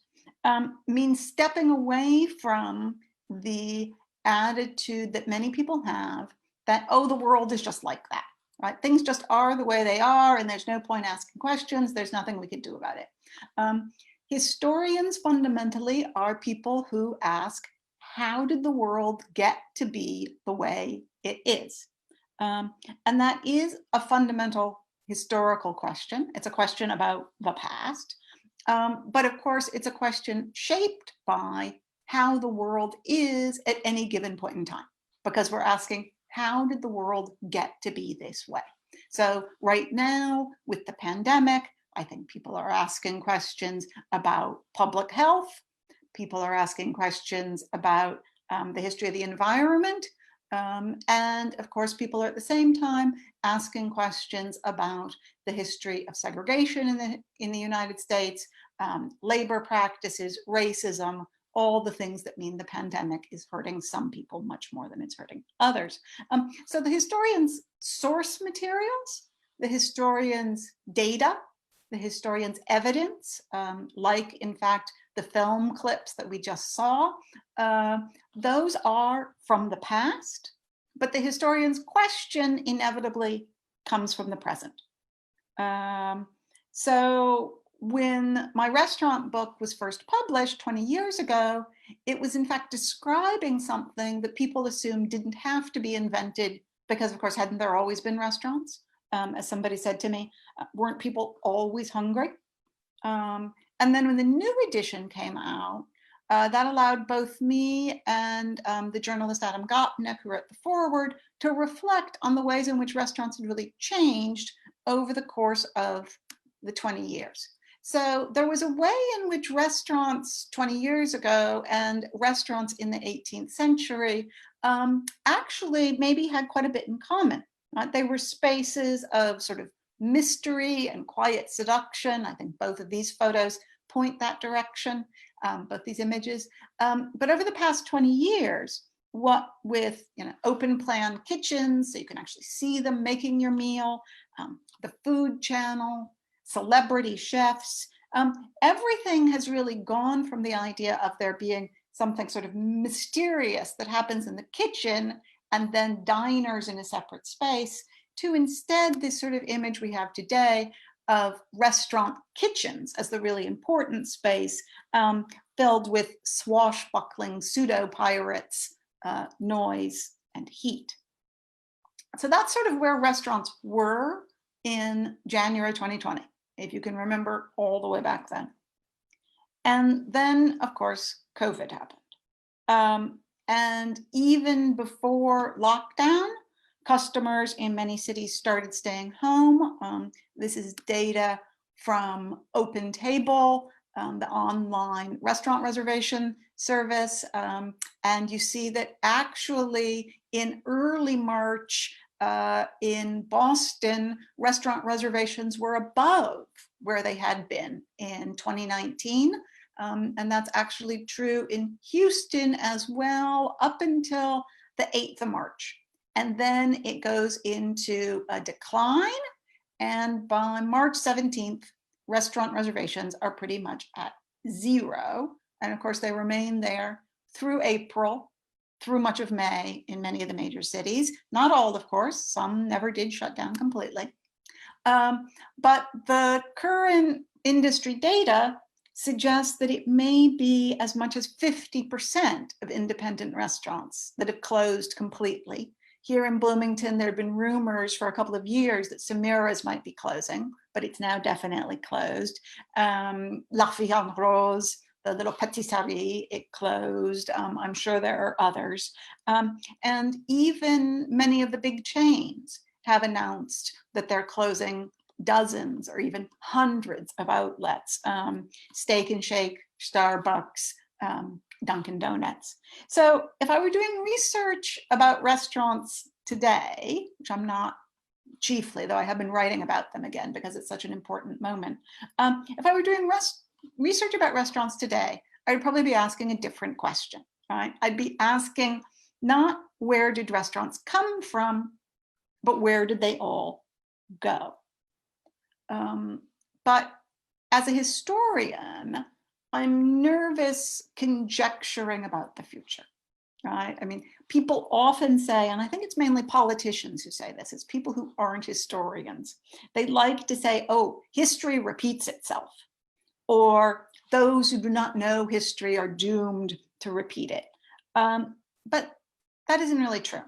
F: Means stepping away from the attitude that many people have that, oh, the world is just like that. Right? Things just are the way they are, and there's no point asking questions. There's nothing we can do about it. Historians fundamentally are people who ask, how did the world get to be the way it is? And that is a fundamental historical question. It's a question about the past. But of course, it's a question shaped by how the world is at any given point in time, because we're asking, how did the world get to be this way? So right now, with the pandemic, I think people are asking questions about public health. People are asking questions about the history of the environment. And of course, people are at the same time asking questions about the history of segregation in the United States, labor practices, racism, all the things that mean the pandemic is hurting some people much more than it's hurting others. So the historians source materials, the historian's data, the historian's evidence, like in fact, the film clips that we just saw, those are from the past, but the historian's question inevitably comes from the present. So when my restaurant book was first published 20 years ago, it was in fact describing something that people assumed didn't have to be invented because, of course, hadn't there always been restaurants? As somebody said to me, weren't people always hungry? And then when the new edition came out, that allowed both me and the journalist Adam Gopnik, who wrote the foreword, to reflect on the ways in which restaurants had really changed over the course of the 20 years. So there was a way in which restaurants 20 years ago and restaurants in the 18th century actually maybe had quite a bit in common. They were spaces of sort of mystery and quiet seduction. I think both of these photos point that direction, both these images. But over the past 20 years, what with open plan kitchens, so you can actually see them making your meal, the food channel, celebrity chefs, everything has really gone from the idea of there being something sort of mysterious that happens in the kitchen and then diners in a separate space, to instead this sort of image we have today of restaurant kitchens as the really important space, filled with swashbuckling pseudo-pirates, noise, and heat. So that's sort of where restaurants were in January 2020, if you can remember all the way back then. And then, of course, COVID happened. And even before lockdown, customers in many cities started staying home. This is data from OpenTable, the online restaurant reservation service. And you see that actually in early March in Boston, restaurant reservations were above where they had been in 2019. And that's actually true in Houston as well, up until the 8th of March. And then it goes into a decline. And by March 17th, restaurant reservations are pretty much at zero. And of course, they remain there through April, through much of May in many of the major cities. Not all, of course, some never did shut down completely. But the current industry data suggests that it may be as much as 50% of independent restaurants that have closed completely. Here in Bloomington, there have been rumors for a couple of years that Samira's might be closing, but it's now definitely closed. La Fille en Rose, the little patisserie, it closed. I'm sure there are others. And even many of the big chains have announced that they're closing dozens or even hundreds of outlets, Steak and Shake, Starbucks, Dunkin' Donuts. So if I were doing research about restaurants today, which I'm not chiefly, though I have been writing about them again because it's such an important moment. If I were doing research about restaurants today, I would probably be asking a different question, right? I'd be asking not where did restaurants come from, but where did they all go? But as a historian, I'm nervous conjecturing about the future, right? I mean, people often say, and I think it's mainly politicians who say this, it's people who aren't historians. They like to say, oh, history repeats itself, or those who do not know history are doomed to repeat it. But that isn't really true,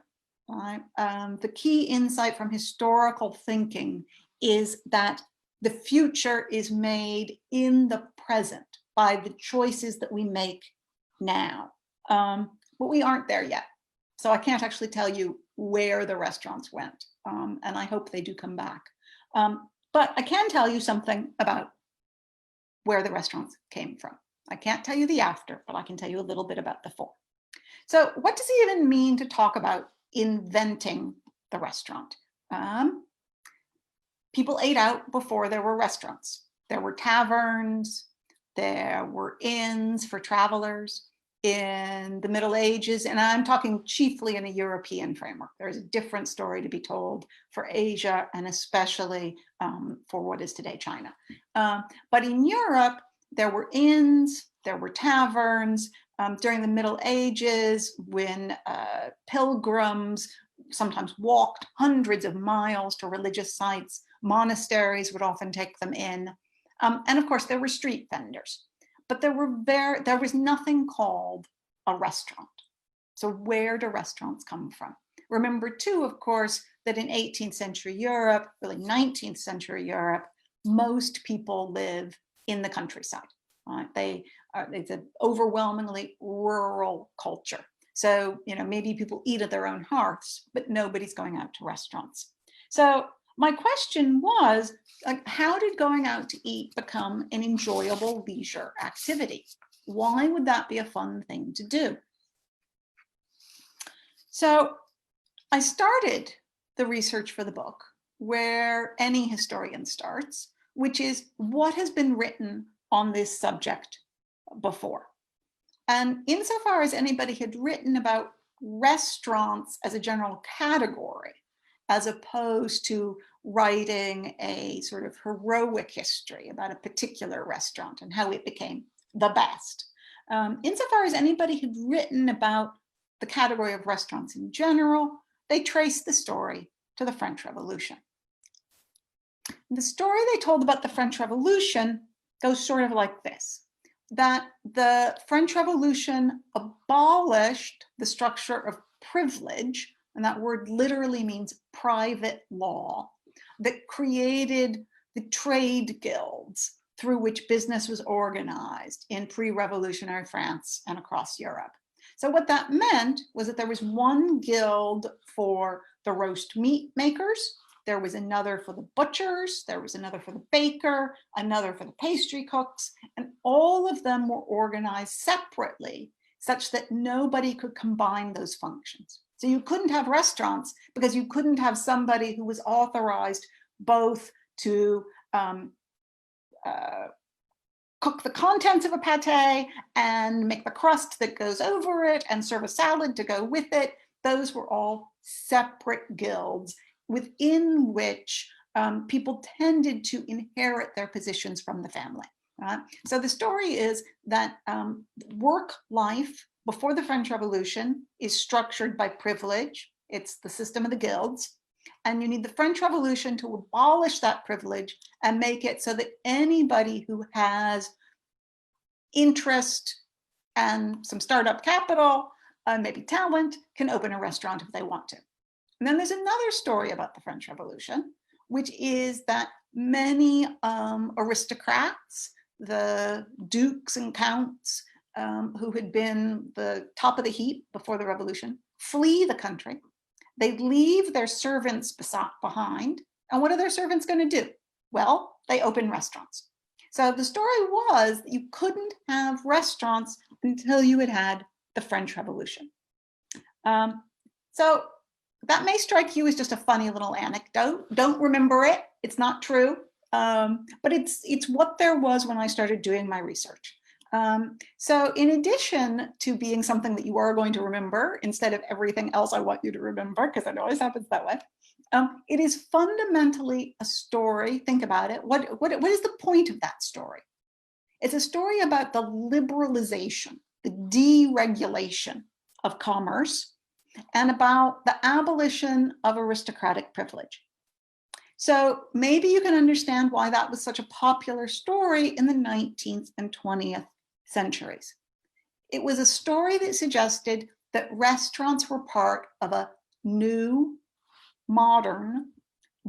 F: right? The key insight from historical thinking is that the future is made in the present by the choices that we make now. But we aren't there yet. So I can't actually tell you where the restaurants went. And I hope they do come back. But I can tell you something about where the restaurants came from. I can't tell you the after, but I can tell you a little bit about the before. So what does it even mean to talk about inventing the restaurant? People ate out before there were restaurants. There were taverns, there were inns for travelers. in the Middle Ages, and I'm talking chiefly in a European framework. There's a different story to be told for Asia, and especially for what is today China. But in Europe, there were inns, there were taverns. During the Middle Ages, when pilgrims sometimes walked hundreds of miles to religious sites, monasteries would often take them in. And of course, there were street vendors. But there was nothing called a restaurant. So where do restaurants come from? Remember too, of course, that in 18th century Europe, really 19th century Europe, most people live in the countryside. Right? It's an overwhelmingly rural culture. So, maybe people eat at their own hearths, but nobody's going out to restaurants. So my question was, how did going out to eat become an enjoyable leisure activity? Why would that be a fun thing to do? So I started the research for the book where any historian starts, which is what has been written on this subject before. And insofar as anybody had written about restaurants as a general category, as opposed to writing a sort of heroic history about a particular restaurant and how it became the best. Insofar as anybody had written about the category of restaurants in general, they traced the story to the French Revolution. The story they told about the French Revolution goes sort of like this, that the French Revolution abolished the structure of privilege, and that word literally means private law, that created the trade guilds through which business was organized in pre-revolutionary France and across Europe. So what that meant was that there was one guild for the roast meat makers, there was another for the butchers, there was another for the baker, another for the pastry cooks, and all of them were organized separately such that nobody could combine those functions. So you couldn't have restaurants because you couldn't have somebody who was authorized both to cook the contents of a pate and make the crust that goes over it and serve a salad to go with it. Those were all separate guilds within which people tended to inherit their positions from the family. Right? So the story is that work life before the French Revolution is structured by privilege. It's the system of the guilds. And you need the French Revolution to abolish that privilege and make it so that anybody who has interest and some startup capital, maybe talent, can open a restaurant if they want to. And then there's another story about the French Revolution, which is that many aristocrats, the dukes and counts who had been the top of the heap before the revolution, flee the country. They leave their servants behind. And what are their servants going to do? Well, they open restaurants. So the story was that you couldn't have restaurants until you had had the French Revolution. So that may strike you as just a funny little anecdote. Don't remember it. It's not true. But it's what there was when I started doing my research. So in addition to being something that you are going to remember instead of everything else I want you to remember, because it always happens that way, it is fundamentally a story. Think about it. What is the point of that story? It's a story about the liberalization, the deregulation of commerce, and about the abolition of aristocratic privilege. So maybe you can understand why that was such a popular story in the 19th and 20th centuries. It was a story that suggested that restaurants were part of a new, modern,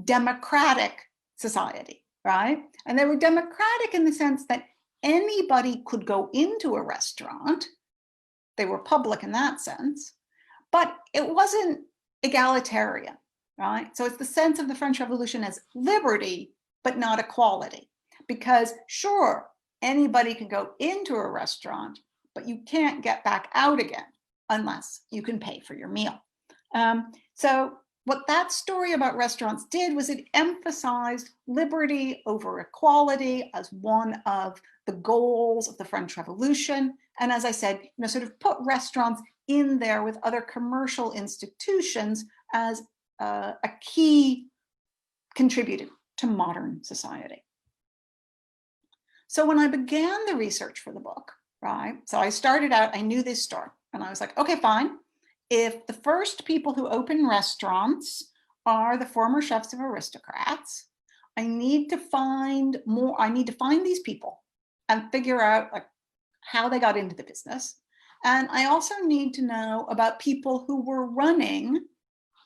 F: democratic society, right? And they were democratic in the sense that anybody could go into a restaurant. They were public in that sense, but it wasn't egalitarian, right? So it's the sense of the French Revolution as liberty, but not equality. Because sure, anybody can go into a restaurant, but you can't get back out again unless you can pay for your meal. So what that story about restaurants did was it emphasized liberty over equality as one of the goals of the French Revolution. And as I said, sort of put restaurants in there with other commercial institutions as a key contributor to modern society. So when I began the research for the book, right, so I started out, I knew this story, and I was like, okay, fine. If the first people who open restaurants are the former chefs of aristocrats, I need to find these people and figure out like how they got into the business. And I also need to know about people who were running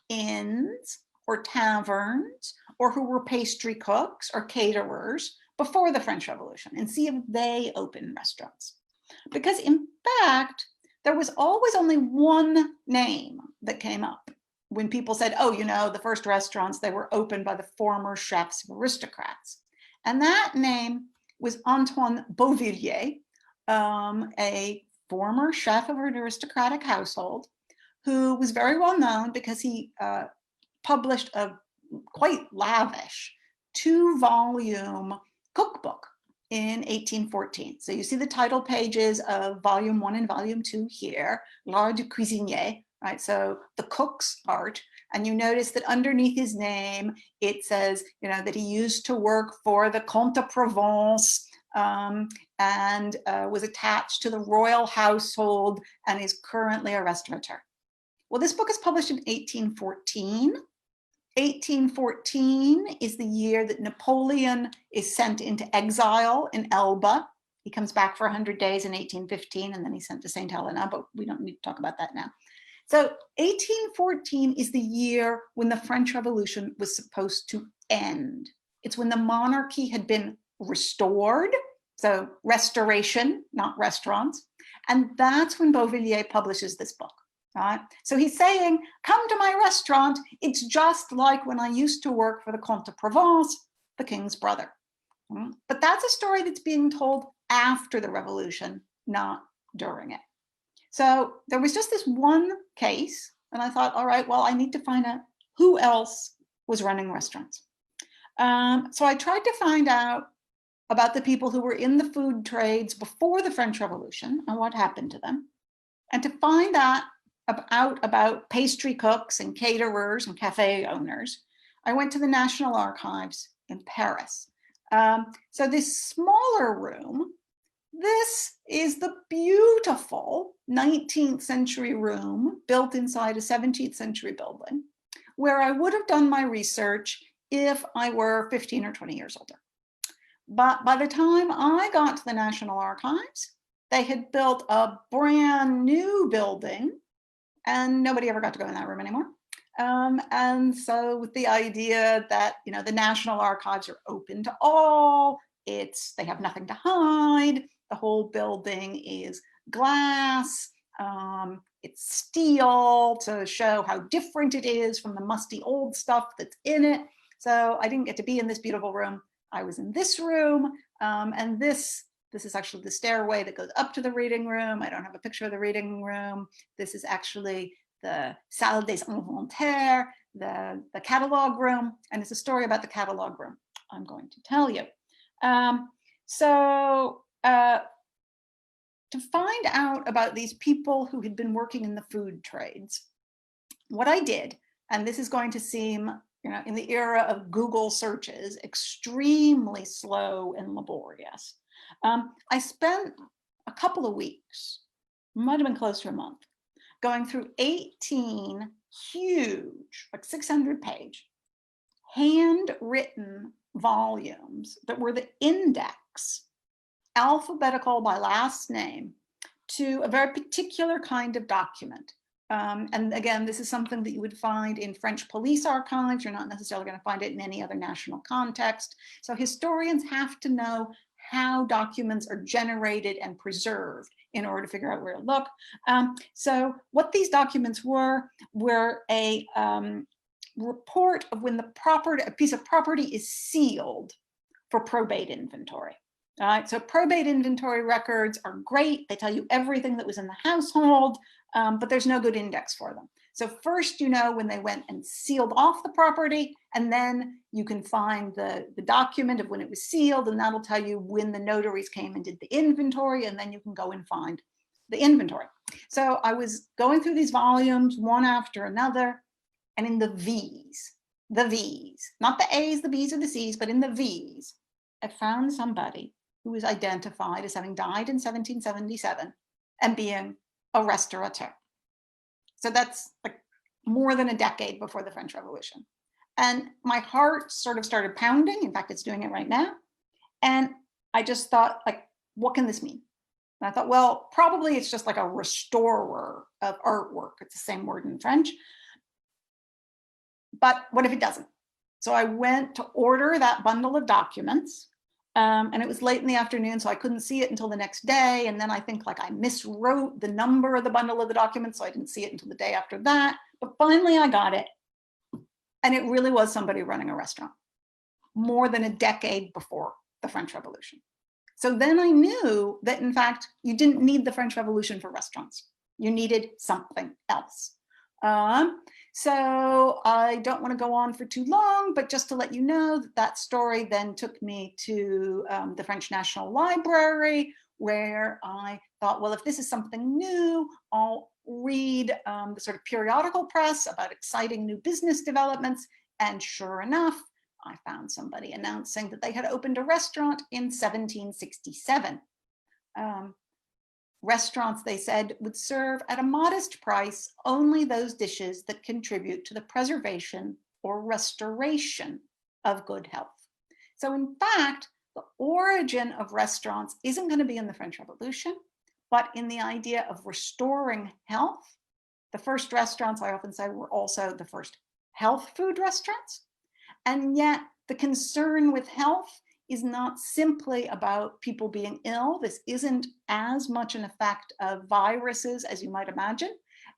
F: inns or taverns or who were pastry cooks or caterers before the French Revolution and see if they opened restaurants. Because in fact, there was always only one name that came up when people said, oh, the first restaurants, they were opened by the former chefs of aristocrats. And that name was Antoine Bovillier, a former chef of an aristocratic household who was very well known because he published a quite lavish 2-volume cookbook in 1814. So you see the title pages of volume 1 and volume 2 here, L'art du cuisinier, right? So the cook's art. And you notice that underneath his name, it says, that he used to work for the Comte de Provence and was attached to the royal household and is currently a restaurateur. Well, this book is published in 1814. 1814 is the year that Napoleon is sent into exile in Elba. He comes back for 100 days in 1815, and then he's sent to St. Helena, but we don't need to talk about that now. So 1814 is the year when the French Revolution was supposed to end. It's when the monarchy had been restored, so restoration, not restaurants. And that's when Bovillier publishes this book. Right? So he's saying, come to my restaurant. It's just like when I used to work for the Comte de Provence, the king's brother. But that's a story that's being told after the revolution, not during it. So there was just this one case, and I thought, all right, well, I need to find out who else was running restaurants. So I tried to find out about the people who were in the food trades before the French Revolution and what happened to them. And to find out about pastry cooks and caterers and cafe owners, I went to the National Archives in Paris. So this smaller room, this is the beautiful 19th century room built inside a 17th century building where I would have done my research if I were 15 or 20 years older. But by the time I got to the National Archives, they had built a brand new building and nobody ever got to go in that room anymore. And so with the idea that, the National Archives are open to all, they have nothing to hide, the whole building is glass, it's steel to show how different it is from the musty old stuff that's in it. So I didn't get to be in this beautiful room. I was in this room, and this is actually the stairway that goes up to the reading room. I don't have a picture of the reading room. This is actually the Salle des Inventaires, the catalog room, and it's a story about the catalog room I'm going to tell you. To find out about these people who had been working in the food trades, what I did, and this is going to seem, in the era of Google searches, extremely slow and laborious. I spent a couple of weeks, might have been close to a month, going through 18 huge, like 600-page, handwritten volumes that were the index, alphabetical by last name, to a very particular kind of document. And again, this is something that you would find in French police archives. You're not necessarily going to find it in any other national context. So historians have to know how documents are generated and preserved in order to figure out where to look. So what these documents were a report of when a piece of property is sealed for probate inventory. All right, so probate inventory records are great. They tell you everything that was in the household, but there's no good index for them. So first, you know, when they went and sealed off the property, and then you can find the document of when it was sealed, and that'll tell you when the notaries came and did the inventory, and then you can go and find the inventory. So I was going through these volumes one after another, and in the V's, not the A's, the B's, or the C's, but in the V's, I found somebody who was identified as having died in 1777 and being a restaurateur. So that's like more than a decade before the French Revolution. And my heart sort of started pounding. In fact, it's doing it right now. And I just thought, like, what can this mean? And I thought, well, probably it's just like a restorer of artwork. It's the same word in French. But what if it doesn't? So I went to order that bundle of documents, and it was late in the afternoon, so I couldn't see it until the next day. And then I think like I miswrote the number of the bundle of the documents, so I didn't see it until the day after that. But finally I got it. And it really was somebody running a restaurant more than a decade before the French Revolution. So then I knew that, in fact, you didn't need the French Revolution for restaurants. You needed something else. So I don't want to go on for too long, but just to let you know that that story then took me to the French National Library, where I thought, well, if this is something new, I'll read the sort of periodical press about exciting new business developments. And sure enough, I found somebody announcing that they had opened a restaurant in 1767. Restaurants, they said, would serve at a modest price only those dishes that contribute to the preservation or restoration of good health. So in fact, the origin of restaurants isn't going to be in the French Revolution, but in the idea of restoring health. The first restaurants, I often say, were also the first health food restaurants. And yet the concern with health is not simply about people being ill. This isn't as much an effect of viruses as you might imagine,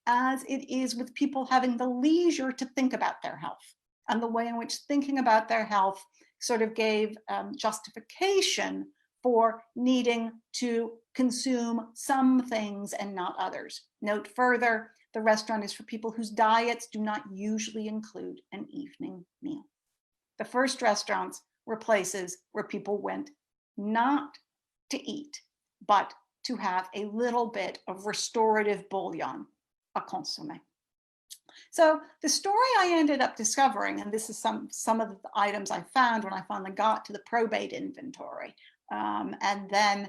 F: as it is with people having the leisure to think about their health, and the way in which thinking about their health sort of gave justification for needing to consume some things and not others. Note further, the restaurant is for people whose diets do not usually include an evening meal. The first restaurants were places where people went not to eat, but to have a little bit of restorative bouillon, a consommé. So the story I ended up discovering, and this is some of the items I found when I finally got to the probate inventory, and then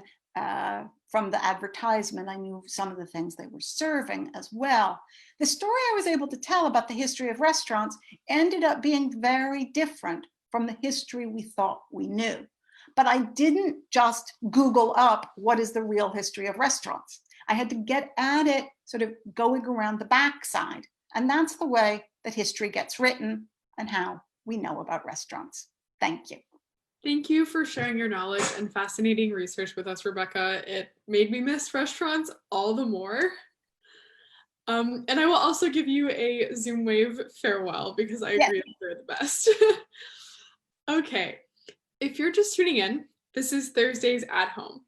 F: from the advertisement, I knew some of the things they were serving as well. The story I was able to tell about the history of restaurants ended up being very different from the history we thought we knew. But I didn't just Google up what is the real history of restaurants. I had to get at it sort of going around the backside. And that's the way that history gets written and how we know about restaurants. Thank you.
A: Thank you for sharing your knowledge and fascinating research with us, Rebecca. It made me miss restaurants all the more. And I will also give you a Zoom wave farewell because I agree that they're the best. Okay, if you're just tuning in, this is Thursdays at Home.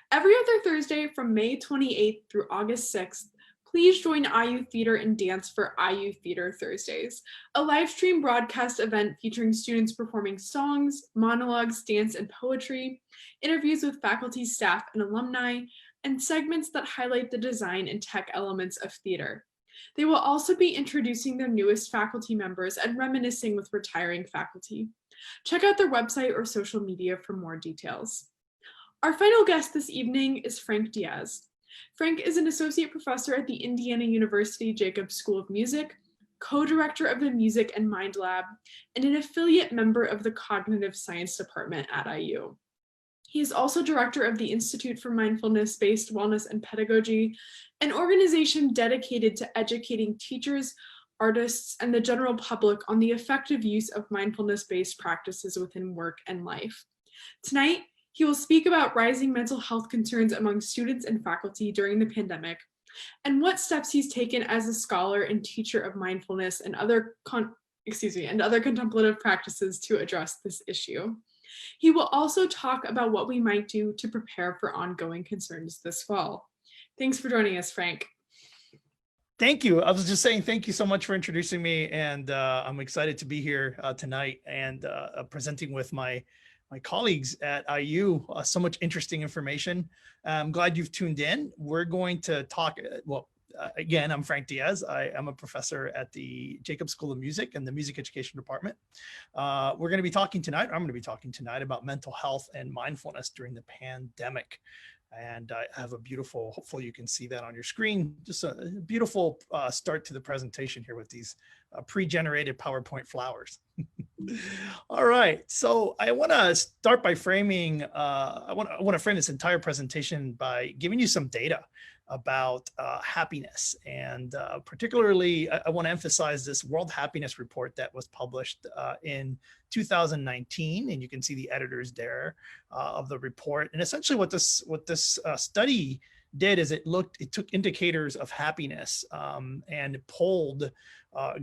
A: Every other Thursday from May 28th through August 6th, please join IU Theater and Dance for IU Theater Thursdays, a live stream broadcast event featuring students performing songs, monologues, dance, and poetry, interviews with faculty, staff, and alumni, and segments that highlight the design and tech elements of theater. They will also be introducing their newest faculty members and reminiscing with retiring faculty. Check out their website or social media for more details. Our final guest this evening is Frank Diaz. Frank is an associate professor at the Indiana University Jacobs School of Music, co-director of the Music and Mind Lab, and an affiliate member of the Cognitive Science Department at IU. He is also director of the Institute for Mindfulness-Based Wellness and Pedagogy, an organization dedicated to educating teachers, artists, and the general public on the effective use of mindfulness-based practices within work and life. Tonight, he will speak about rising mental health concerns among students and faculty during the pandemic, and what steps he's taken as a scholar and teacher of mindfulness and other contemplative practices to address this issue. He will also talk about what we might do to prepare for ongoing concerns this fall. Thanks for joining us, Frank.
G: Thank you. I was just saying thank you so much for introducing me, and I'm excited to be here tonight and presenting with my colleagues at IU. So much interesting information. I'm glad you've tuned in. We're going to talk. Again, I'm Frank Diaz. I am a professor at the Jacobs School of Music and the Music Education Department. We're going to be talking tonight. I'm going to be talking tonight about mental health and mindfulness during the pandemic. And I have a beautiful, hopefully you can see that on your screen, just a beautiful start to the presentation here with these pre-generated PowerPoint flowers. All right, so I want to start by framing, I want to frame this entire presentation by giving you some data about happiness. And particularly, I want to emphasize this World Happiness Report that was published in 2019, and you can see the editors there of the report. And essentially what this study did is it took indicators of happiness and polled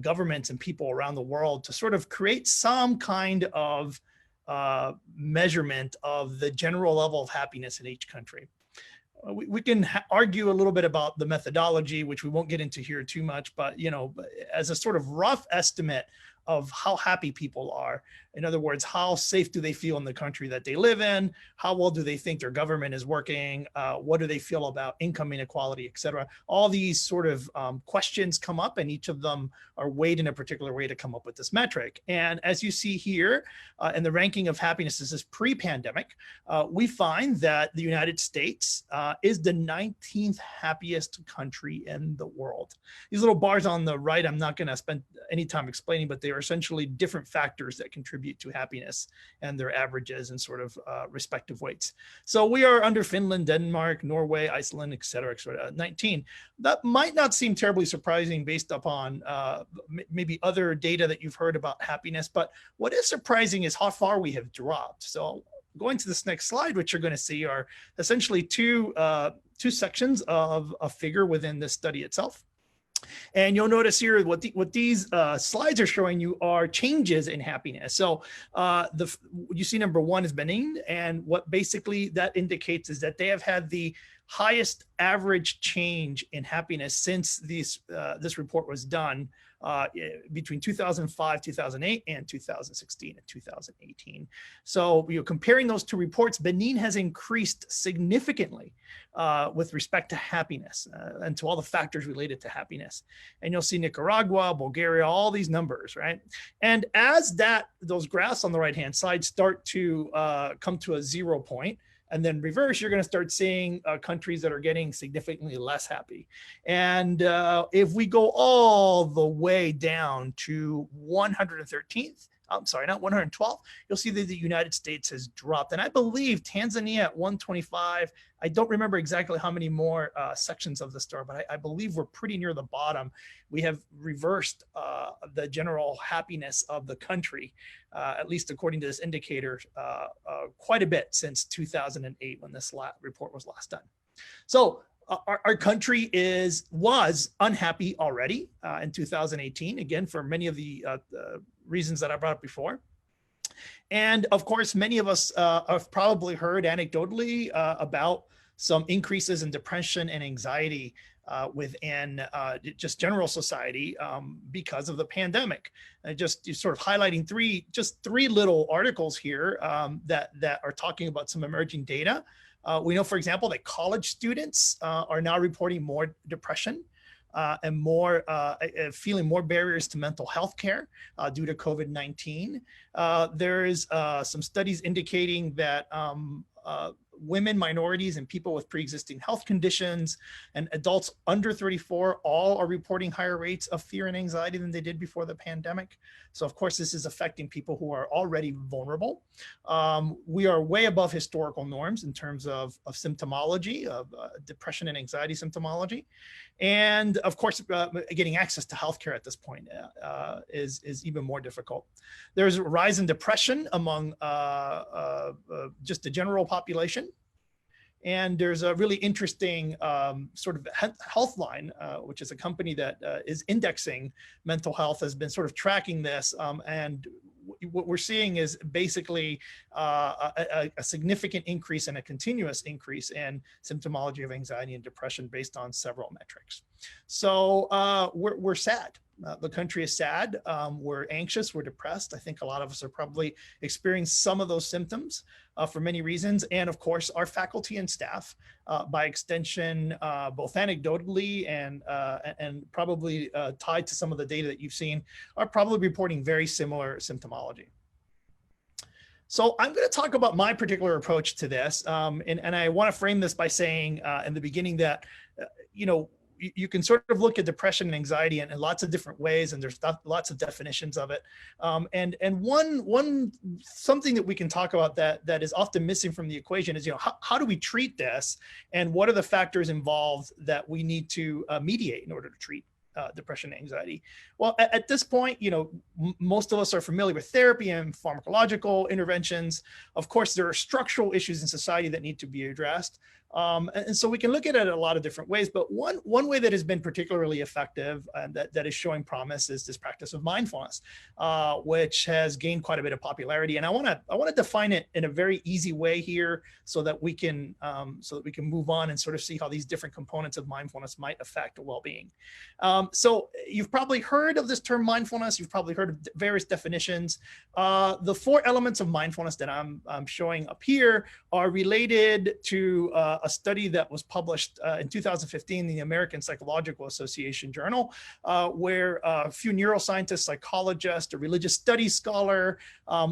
G: governments and people around the world to sort of create some kind of measurement of the general level of happiness in each country. We can argue a little bit about the methodology, which we won't get into here too much, but as a sort of rough estimate of how happy people are. In other words, how safe do they feel in the country that they live in? How well do they think their government is working? What do they feel about income inequality, et cetera? All these sort of questions come up, and each of them are weighed in a particular way to come up with this metric. And as you see here in the ranking of happiness, this is pre-pandemic, we find that the United States is the 19th happiest country in the world. These little bars on the right, I'm not going to spend any time explaining, but they are essentially different factors that contribute to happiness and their averages and sort of respective weights. So we are under Finland, Denmark, Norway, Iceland, et cetera, 19. That might not seem terribly surprising based upon maybe other data that you've heard about happiness, but what is surprising is how far we have dropped. So going to this next slide, what you're going to see are essentially two sections of a figure within this study itself. And you'll notice here what these slides are showing you are changes in happiness. So you see number one is Benin, and what basically that indicates is that they have had the highest average change in happiness since this report was done between 2005, 2008, and 2016 and 2018. So comparing those two reports, Benin has increased significantly with respect to happiness and to all the factors related to happiness. And you'll see Nicaragua, Bulgaria, all these numbers, right? And as those graphs on the right-hand side start to come to a 0 point, and then reverse, you're going to start seeing countries that are getting significantly less happy. And if we go all the way down to 113th, I'm sorry, not 112th, you'll see that the United States has dropped. And I believe Tanzania at 125, I don't remember exactly how many more sections of the star, but I believe we're pretty near the bottom. We have reversed the general happiness of the country, at least according to this indicator, quite a bit since 2008 when this report was last done. So our country was unhappy already in 2018, again, for many of the reasons that I brought up before. And of course, many of us have probably heard anecdotally about some increases in depression and anxiety within just general society because of the pandemic. And just sort of highlighting three little articles here that are talking about some emerging data. We know, for example, that college students are now reporting more depression and more feeling more barriers to mental health care due to COVID-19. There's some studies indicating that women, minorities, and people with pre-existing health conditions and adults under 34 all are reporting higher rates of fear and anxiety than they did before the pandemic. So of course, this is affecting people who are already vulnerable. We are way above historical norms in terms of symptomology, of depression and anxiety symptomology. And of course, getting access to healthcare at this point is even more difficult. There's a rise in depression among just the general population. And there's a really interesting sort of Healthline, which is a company that is indexing mental health, has been sort of tracking this. And what we're seeing is basically a significant increase and a continuous increase in symptomology of anxiety and depression based on several metrics. So we're sad. The country is sad. We're anxious. We're depressed. I think a lot of us are probably experiencing some of those symptoms for many reasons. And of course, our faculty and staff, by extension, both anecdotally and probably tied to some of the data that you've seen, are probably reporting very similar symptomology. So I'm going to talk about my particular approach to this. And I want to frame this by saying in the beginning that, you can sort of look at depression and anxiety in lots of different ways, and there's lots of definitions of it. And something that we can talk about that is often missing from the equation is, how do we treat this, and what are the factors involved that we need to mediate in order to treat depression and anxiety? Well, at this point, most of us are familiar with therapy and pharmacological interventions. Of course, there are structural issues in society that need to be addressed. And so we can look at it a lot of different ways, but one way that has been particularly effective and that is showing promise is this practice of mindfulness, which has gained quite a bit of popularity. And I want to define it in a very easy way here so that we can move on and sort of see how these different components of mindfulness might affect well-being. So you've probably heard of this term mindfulness. You've probably heard of various definitions. The 4 elements of mindfulness that I'm showing up here are related to a study that was published in 2015 in the American Psychological Association journal, where a few neuroscientists, psychologists, a religious studies scholar,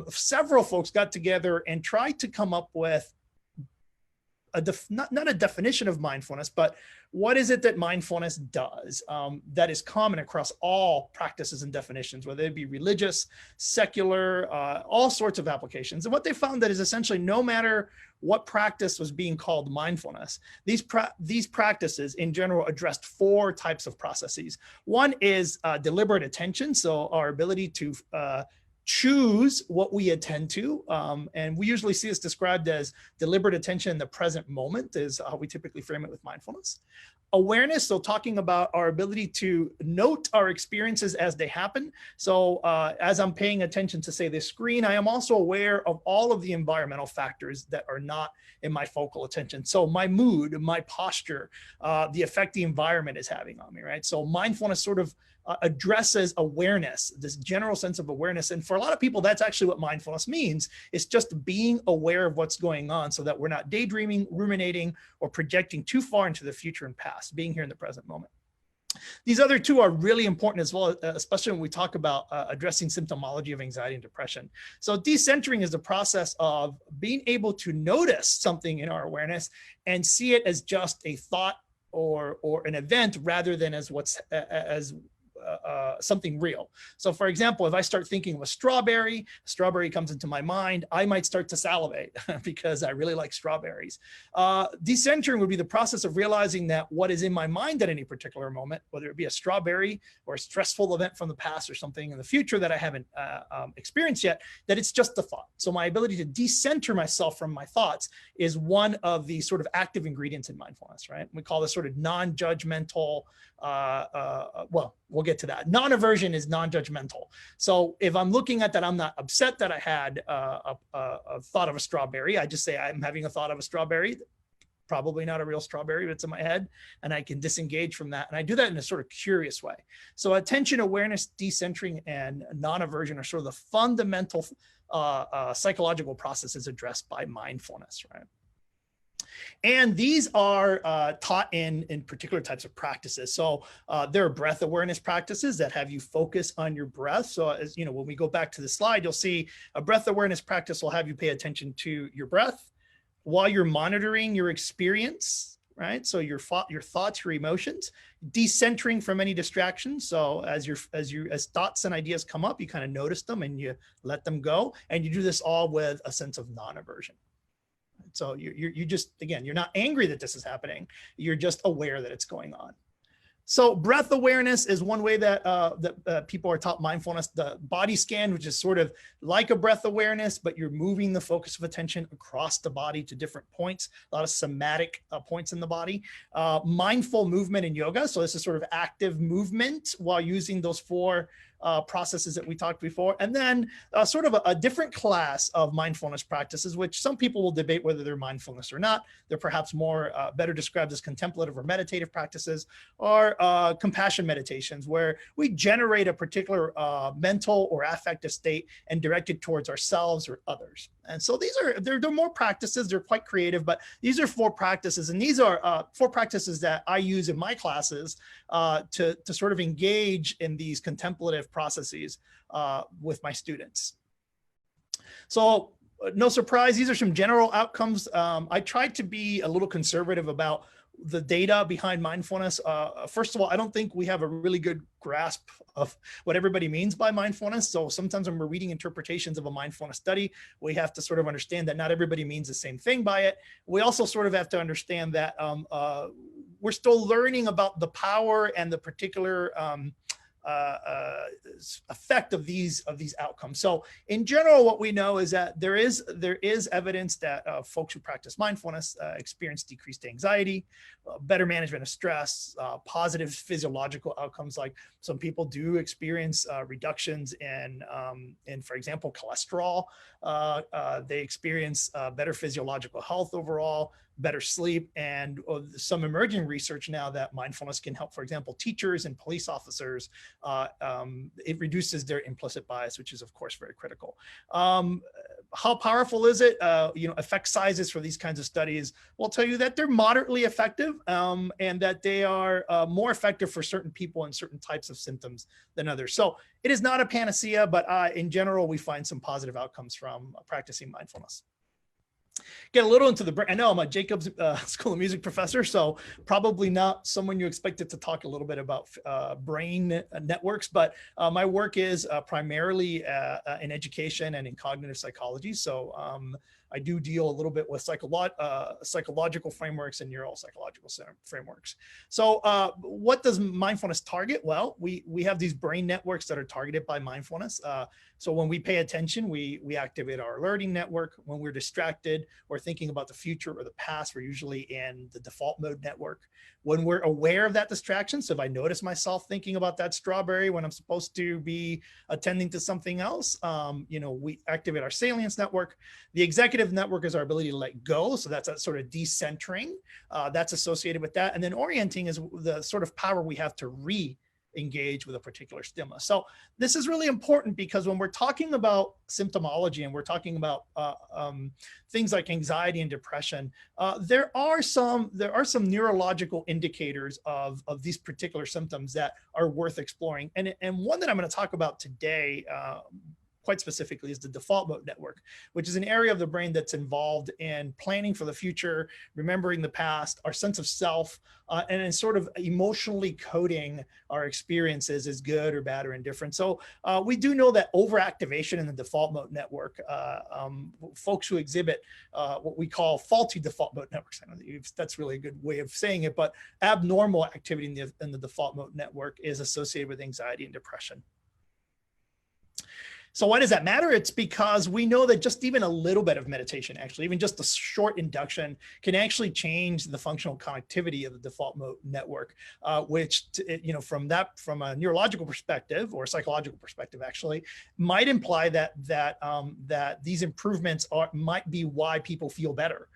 G: several folks got together and tried to come up with not a definition of mindfulness, but what is it that mindfulness does that is common across all practices and definitions, whether it be religious, secular, all sorts of applications. And what they found that is essentially no matter what practice was being called mindfulness, these practices in general addressed 4 types of processes. One is deliberate attention, so our ability to choose what we attend to. And we usually see this described as deliberate attention in the present moment is how we typically frame it with mindfulness. Awareness, so talking about our ability to note our experiences as they happen. So as I'm paying attention to, say, this screen, I am also aware of all of the environmental factors that are not in my focal attention. So my mood, my posture, the effect the environment is having on me, right? So mindfulness sort of addresses awareness, this general sense of awareness. And for a lot of people, that's actually what mindfulness means. It's just being aware of what's going on so that we're not daydreaming, ruminating, or projecting too far into the future and past, being here in the present moment. These other 2 are really important as well, especially when we talk about addressing symptomology of anxiety and depression. So decentering is the process of being able to notice something in our awareness and see it as just a thought or an event rather than as something real. So for example, if I start thinking of a strawberry comes into my mind, I might start to salivate because I really like strawberries. Decentering would be the process of realizing that what is in my mind at any particular moment, whether it be a strawberry or a stressful event from the past or something in the future that I haven't experienced yet, that it's just a thought. So my ability to decenter myself from my thoughts is one of the sort of active ingredients in mindfulness, right? We call this sort of non-judgmental, well, we'll get to that. Non-aversion is non-judgmental. So if I'm looking at that, I'm not upset that I had a thought of a strawberry. I just say I'm having a thought of a strawberry, probably not a real strawberry, but it's in my head, and I can disengage from that. And I do that in a sort of curious way. So attention, awareness, decentering, and non-aversion are sort of the fundamental psychological processes addressed by mindfulness, right? And these are taught in particular types of practices. So there are breath awareness practices that have you focus on your breath. So as you know, when we go back to the slide, you'll see a breath awareness practice will have you pay attention to your breath while you're monitoring your experience, right? So your thoughts, your emotions, decentering from any distractions. So as thoughts and ideas come up, you kind of notice them and you let them go. And you do this all with a sense of non-aversion. So you just, again, you're not angry that this is happening. You're just aware that it's going on. So breath awareness is one way that people are taught mindfulness. The body scan, which is sort of like a breath awareness, but you're moving the focus of attention across the body to different points, a lot of somatic points in the body. Mindful movement in yoga. So this is sort of active movement while using those four processes that we talked before. And then sort of a different class of mindfulness practices, which some people will debate whether they're mindfulness or not. They're perhaps more better described as contemplative or meditative practices, or compassion meditations, where we generate a particular mental or affective state and direct it towards ourselves or others. And so they're more practices. They're quite creative, but these are four practices. And these are four practices that I use in my classes to sort of engage in these contemplative processes with my students. So no surprise, these are some general outcomes. I tried to be a little conservative about the data behind mindfulness. First of all, I don't think we have a really good grasp of what everybody means by mindfulness. So sometimes when we're reading interpretations of a mindfulness study, we have to sort of understand that not everybody means the same thing by it. We also sort of have to understand that we're still learning about the power and the particular effect of these outcomes. So in general, what we know is that there is evidence that folks who practice mindfulness experience decreased anxiety, better management of stress, positive physiological outcomes. Like some people do experience reductions in, for example, cholesterol. They experience better physiological health overall, better sleep, and some emerging research now that mindfulness can help, for example, teachers and police officers. It reduces their implicit bias, which is of course very critical. How powerful is it? Effect sizes for these kinds of studies will tell you that they're moderately effective, and that they are more effective for certain people and certain types of symptoms than others. So it is not a panacea, but in general, we find some positive outcomes from practicing mindfulness. Get a little into the brain. I know I'm a Jacobs School of Music professor, so probably not someone you expected to talk a little bit about brain networks, but my work is primarily in education and in cognitive psychology. So I do deal a little bit with psychological frameworks and neuropsychological frameworks. So what does mindfulness target? Well, we have these brain networks that are targeted by mindfulness. So when we pay attention, we activate our alerting network. When we're distracted or thinking about the future or the past, we're usually in the default mode network. When we're aware of that distraction, so if I notice myself thinking about that strawberry when I'm supposed to be attending to something else, we activate our salience network. The executive network is our ability to let go. So that's that sort of decentering that's associated with that. And then orienting is the sort of power we have to re-engage with a particular stimulus. So this is really important because when we're talking about symptomology and we're talking about things like anxiety and depression, there are some neurological indicators of these particular symptoms that are worth exploring. And one that I'm going to talk about today quite specifically is the default mode network, which is an area of the brain that's involved in planning for the future, remembering the past, our sense of self, and in sort of emotionally coding our experiences as good or bad or indifferent. So we do know that overactivation in the default mode network, folks who exhibit what we call faulty default mode networks, I don't know if that's really a good way of saying it, but abnormal activity in the default mode network is associated with anxiety and depression. So why does that matter? It's because we know that just even a little bit of meditation, actually, even just a short induction can actually change the functional connectivity of the default mode network, which, from a neurological perspective or psychological perspective, actually, might imply that these improvements might be why people feel better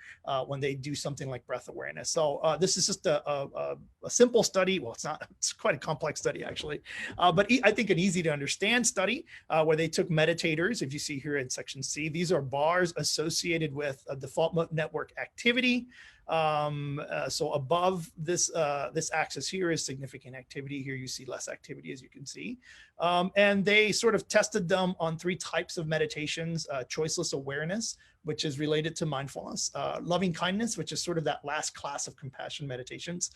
G: when they do something like breath awareness. So this is just a simple study. Well, it's quite a complex study, actually, but I think an easy to understand study where they took meditators. If you see here in section C, these are bars associated with a default mode network activity. So above this axis here is significant activity. Here you see less activity, as you can see. And they sort of tested them on 3 types of meditations: choiceless awareness, which is related to mindfulness; loving kindness, which is sort of that last class of compassion meditations;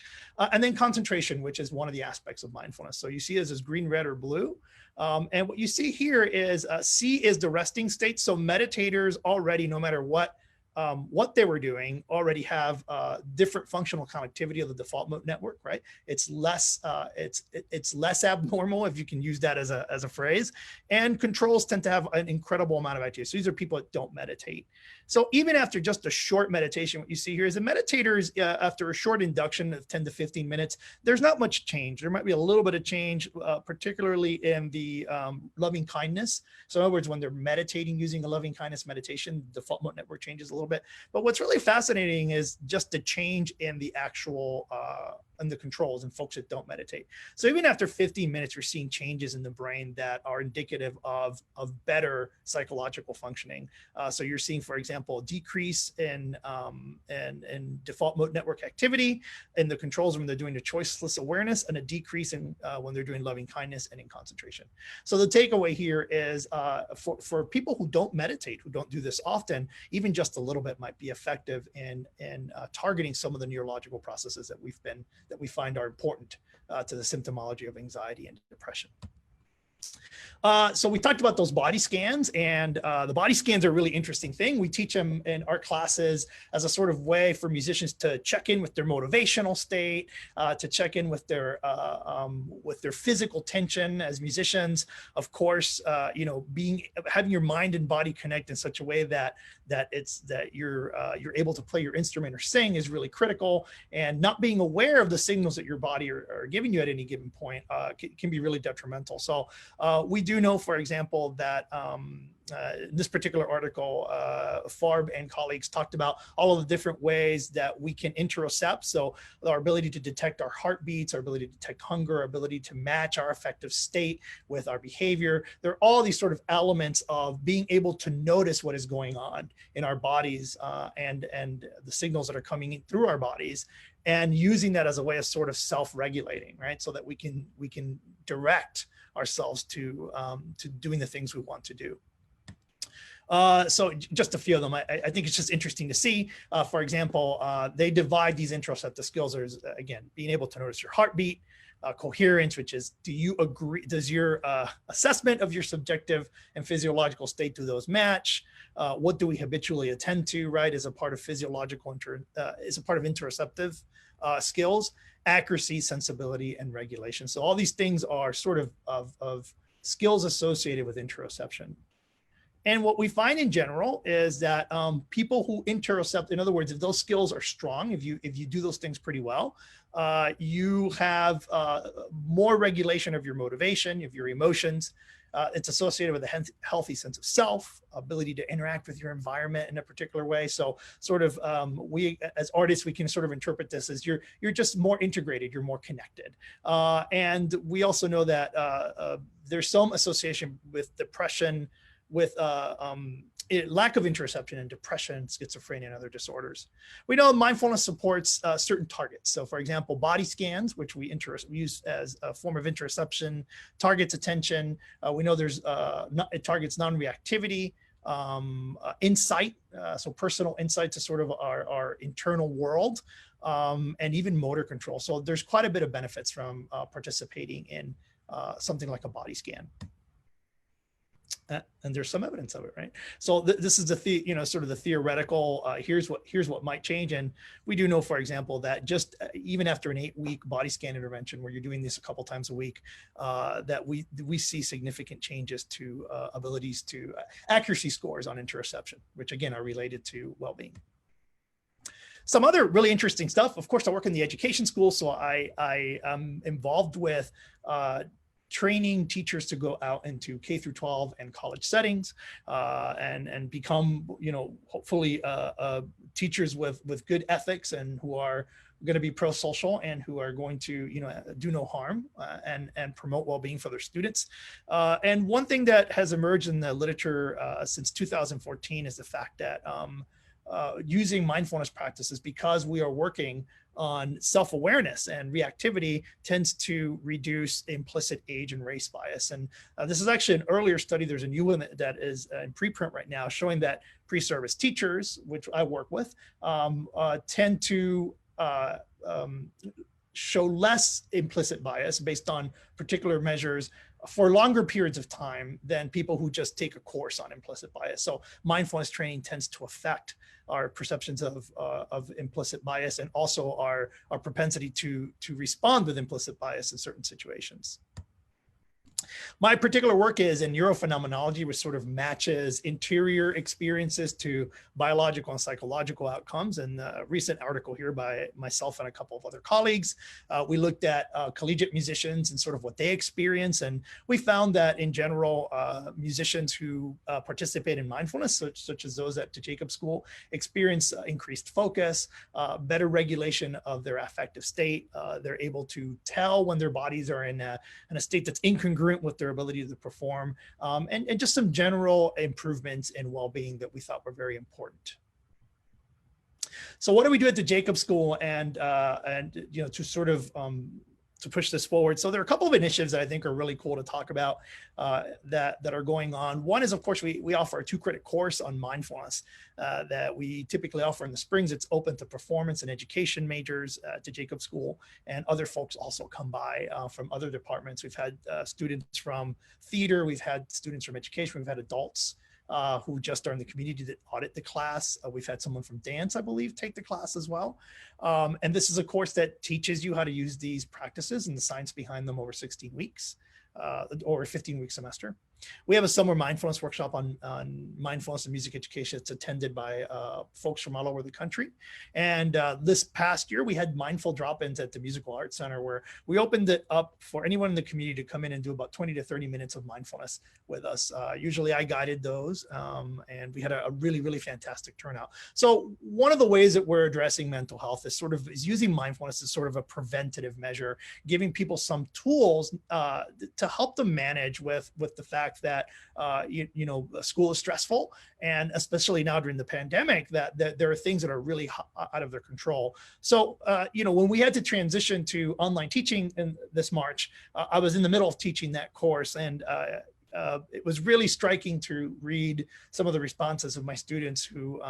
G: and then concentration, which is one of the aspects of mindfulness. So you see this as green, red, or blue. And what you see here is C is the resting state. So meditators already, no matter what what they were doing already have different functional connectivity of the default mode network, right? It's less abnormal, if you can use that as a phrase. And controls tend to have an incredible amount of activity. So these are people that don't meditate. So even after just a short meditation, what you see here is the meditators, after a short induction of 10 to 15 minutes, there's not much change. There might be a little bit of change, particularly in the loving kindness. So in other words, when they're meditating using a loving kindness meditation, the default mode network changes a little bit. But what's really fascinating is just the change in the actual and the controls in folks that don't meditate. So even after 15 minutes, you're seeing changes in the brain that are indicative of better psychological functioning. So you're seeing, for example, a decrease in default mode network activity in the controls when they're doing the choiceless awareness, and a decrease in when they're doing loving kindness and in concentration. So the takeaway here is for people who don't meditate, who don't do this often, even just a little bit might be effective in targeting some of the neurological processes that we find are important to the symptomology of anxiety and depression. So we talked about those body scans, and the body scans are a really interesting thing. We teach them in art classes as a sort of way for musicians to check in with their motivational state, to check in with their physical tension as musicians. Of course, having your mind and body connect in such a way that you're able to play your instrument or sing is really critical. And not being aware of the signals that your body are giving you at any given point can be really detrimental. So we do know, for example, that in this particular article, Farb and colleagues talked about all of the different ways that we can interocept. So our ability to detect our heartbeats, our ability to detect hunger, our ability to match our affective state with our behavior. There are all these sort of elements of being able to notice what is going on in our bodies and the signals that are coming in through our bodies, and using that as a way of sort of self-regulating, right? So that we can direct ourselves to doing the things we want to do. So just a few of them. I think it's just interesting to see. For example, they divide these interoceptive skills as, again, being able to notice your heartbeat, coherence, which is, do you agree, does your assessment of your subjective and physiological state, do those match? What do we habitually attend to, right, as a part of physiological, as a part of interoceptive skills, accuracy, sensibility, and regulation. So all these things are sort of skills associated with interoception. And what we find in general is that people who interocept, in other words, if those skills are strong, if you do those things pretty well, you have more regulation of your motivation, of your emotions. It's associated with a healthy sense of self, ability to interact with your environment in a particular way. So sort of we as artists, we can sort of interpret this as you're just more integrated, you're more connected. And we also know that there's some association with depression, with lack of interoception and depression, schizophrenia, and other disorders. We know mindfulness supports certain targets. So for example, body scans, which we use as a form of interoception, targets attention. We know it targets non-reactivity, insight, so personal insight to sort of our internal world, and even motor control. So there's quite a bit of benefits from participating in something like a body scan. And there's some evidence of it, right? So this is sort of the theoretical. Here's what might change, and we do know, for example, that just even after an 8-week body scan intervention, where you're doing this a couple times a week, that we see significant changes to abilities to accuracy scores on interoception, which again are related to well-being. Some other really interesting stuff. Of course, I work in the education school, so I am involved with training teachers to go out into K through 12 and college settings, and become, hopefully teachers with good ethics, and who are going to be pro-social, and who are going to, do no harm and promote well-being for their students. And one thing that has emerged in the literature since 2014 is the fact that using mindfulness practices, because we are working on self-awareness and reactivity, tends to reduce implicit age and race bias. And this is actually an earlier study. There's a new one that is in preprint right now, showing that pre-service teachers, which I work with, tend to show less implicit bias based on particular measures for longer periods of time than people who just take a course on implicit bias. So mindfulness training tends to affect our perceptions of implicit bias and also our propensity to respond with implicit bias in certain situations. My particular work is in neurophenomenology, which sort of matches interior experiences to biological and psychological outcomes. And a recent article here by myself and a couple of other colleagues, we looked at collegiate musicians and sort of what they experience. And we found that in general, musicians who participate in mindfulness, such as those at the Jacob School, experience increased focus, better regulation of their affective state. They're able to tell when their bodies are in a state that's incongruent with their ability to perform, and just some general improvements in well-being that we thought were very important. So what do we do at the Jacob School and to sort of to push this forward? So there are a couple of initiatives that I think are really cool to talk about that are going on. One is, of course, we offer a 2-credit course on mindfulness that we typically offer in the springs. It's open to performance and education majors to Jacob School, and other folks also come by from other departments. We've had students from theater, we've had students from education, we've had adults who just are in the community that audit the class. We've had someone from dance, I believe, take the class as well. And this is a course that teaches you how to use these practices and the science behind them over 16 weeks. Or a 15-week semester. We have a summer mindfulness workshop on mindfulness and music education. It's attended by folks from all over the country. And this past year, we had mindful drop-ins at the Musical Arts Center, where we opened it up for anyone in the community to come in and do about 20 to 30 minutes of mindfulness with us. Usually I guided those, and we had a really, really fantastic turnout. So one of the ways that we're addressing mental health is using mindfulness as sort of a preventative measure, giving people some tools to help them manage with the fact that school is stressful, and especially now during the pandemic, that there are things that are really out of their control. So when we had to transition to online teaching in this March, I was in the middle of teaching that course, and it was really striking to read some of the responses of my students who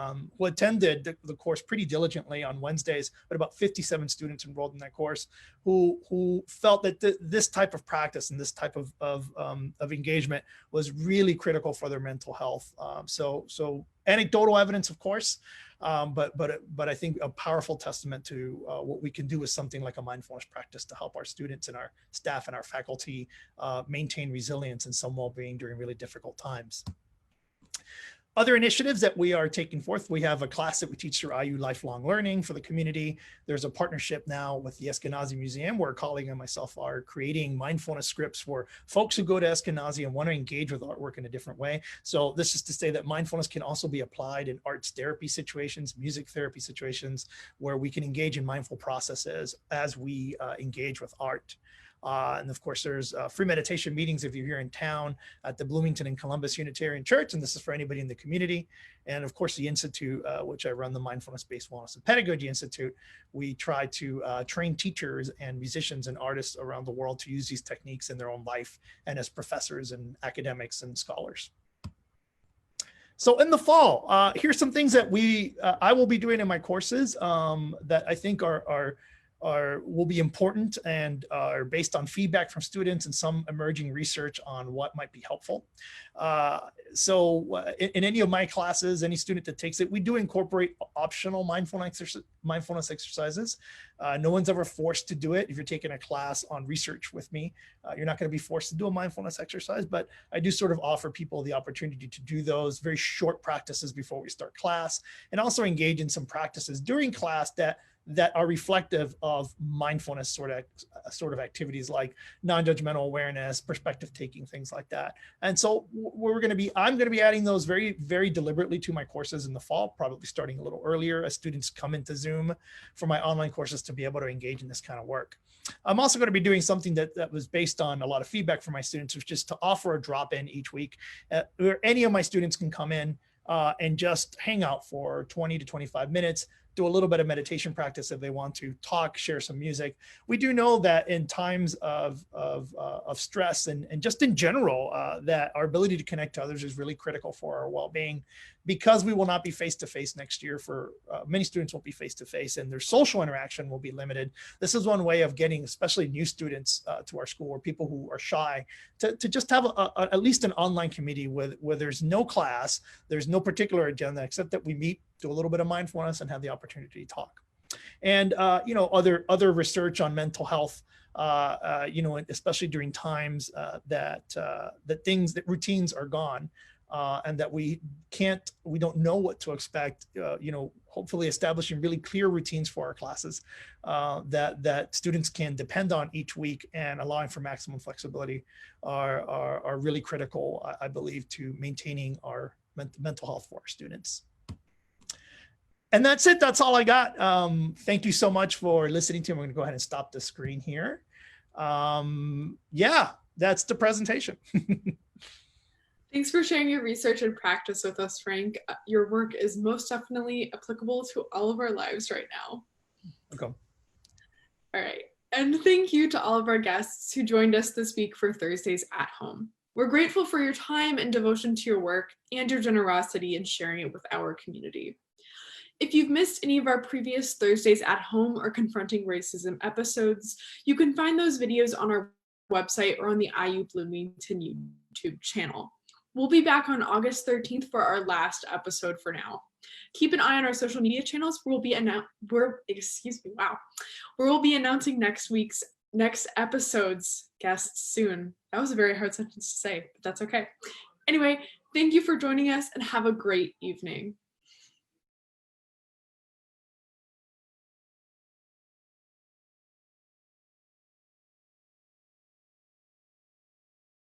G: attended the course pretty diligently on Wednesdays, but about 57 students enrolled in that course who felt that this type of practice and this type of engagement was really critical for their mental health. So anecdotal evidence, of course, but I think a powerful testament to what we can do with something like a mindfulness practice to help our students and our staff and our faculty maintain resilience and some well-being during really difficult times. Other initiatives that we are taking forth, we have a class that we teach through IU Lifelong Learning for the community. There's a partnership now with the Eskenazi Museum, where a colleague and myself are creating mindfulness scripts for folks who go to Eskenazi and want to engage with artwork in a different way. So this is to say that mindfulness can also be applied in arts therapy situations, music therapy situations, where we can engage in mindful processes as we engage with art. And of course, there's free meditation meetings if you're here in town at the Bloomington and Columbus Unitarian Church, and this is for anybody in the community. And of course, the Institute, which I run, the Mindfulness-Based Wellness and Pedagogy Institute, we try to train teachers and musicians and artists around the world to use these techniques in their own life and as professors and academics and scholars. So in the fall, here's some things that I will be doing in my courses that I think will be important and are based on feedback from students and some emerging research on what might be helpful. So in any of my classes, any student that takes it, we do incorporate optional mindfulness exercises. No one's ever forced to do it. If you're taking a class on research with me, you're not going to be forced to do a mindfulness exercise, but I do sort of offer people the opportunity to do those very short practices before we start class, and also engage in some practices during class that are reflective of mindfulness sort of activities like non-judgmental awareness, perspective taking, things like that. And so I'm going to be adding those very, very deliberately to my courses in the fall, probably starting a little earlier as students come into Zoom for my online courses to be able to engage in this kind of work. I'm also going to be doing something that was based on a lot of feedback from my students, which is to offer a drop-in each week where any of my students can come in and just hang out for 20 to 25 minutes, do a little bit of meditation practice if they want to, talk, share some music. We do know that in times of stress and just in general, that our ability to connect to others is really critical for our well-being, because we will not be face-to-face next year. For many students won't be face-to-face, and their social interaction will be limited. This is one way of getting, especially new students to our school, or people who are shy, to just have at least an online community where there's no class, there's no particular agenda, except that we meet, do a little bit of mindfulness, and have the opportunity to talk. And other research on mental health, especially during times that routines are gone, and that we don't know what to expect. Hopefully establishing really clear routines for our classes that students can depend on each week, and allowing for maximum flexibility are really critical, I believe, to maintaining our mental health for our students. And that's it. That's all I got. Thank you so much for listening to me. I'm going to go ahead and stop the screen here. Yeah, that's the presentation.
A: Thanks for sharing your research and practice with us, Frank. Your work is most definitely applicable to all of our lives right now.
G: Okay.
A: All right. And thank you to all of our guests who joined us this week for Thursdays at Home. We're grateful for your time and devotion to your work and your generosity in sharing it with our community. If you've missed any of our previous Thursdays at Home or Confronting Racism episodes, you can find those videos on our website or on the IU Bloomington YouTube channel. We'll be back on August 13th for our last episode for now. Keep an eye on our social media channels. We'll be announcing next episode's guests soon. That was a very hard sentence to say, but that's okay. Anyway, thank you for joining us and have a great evening.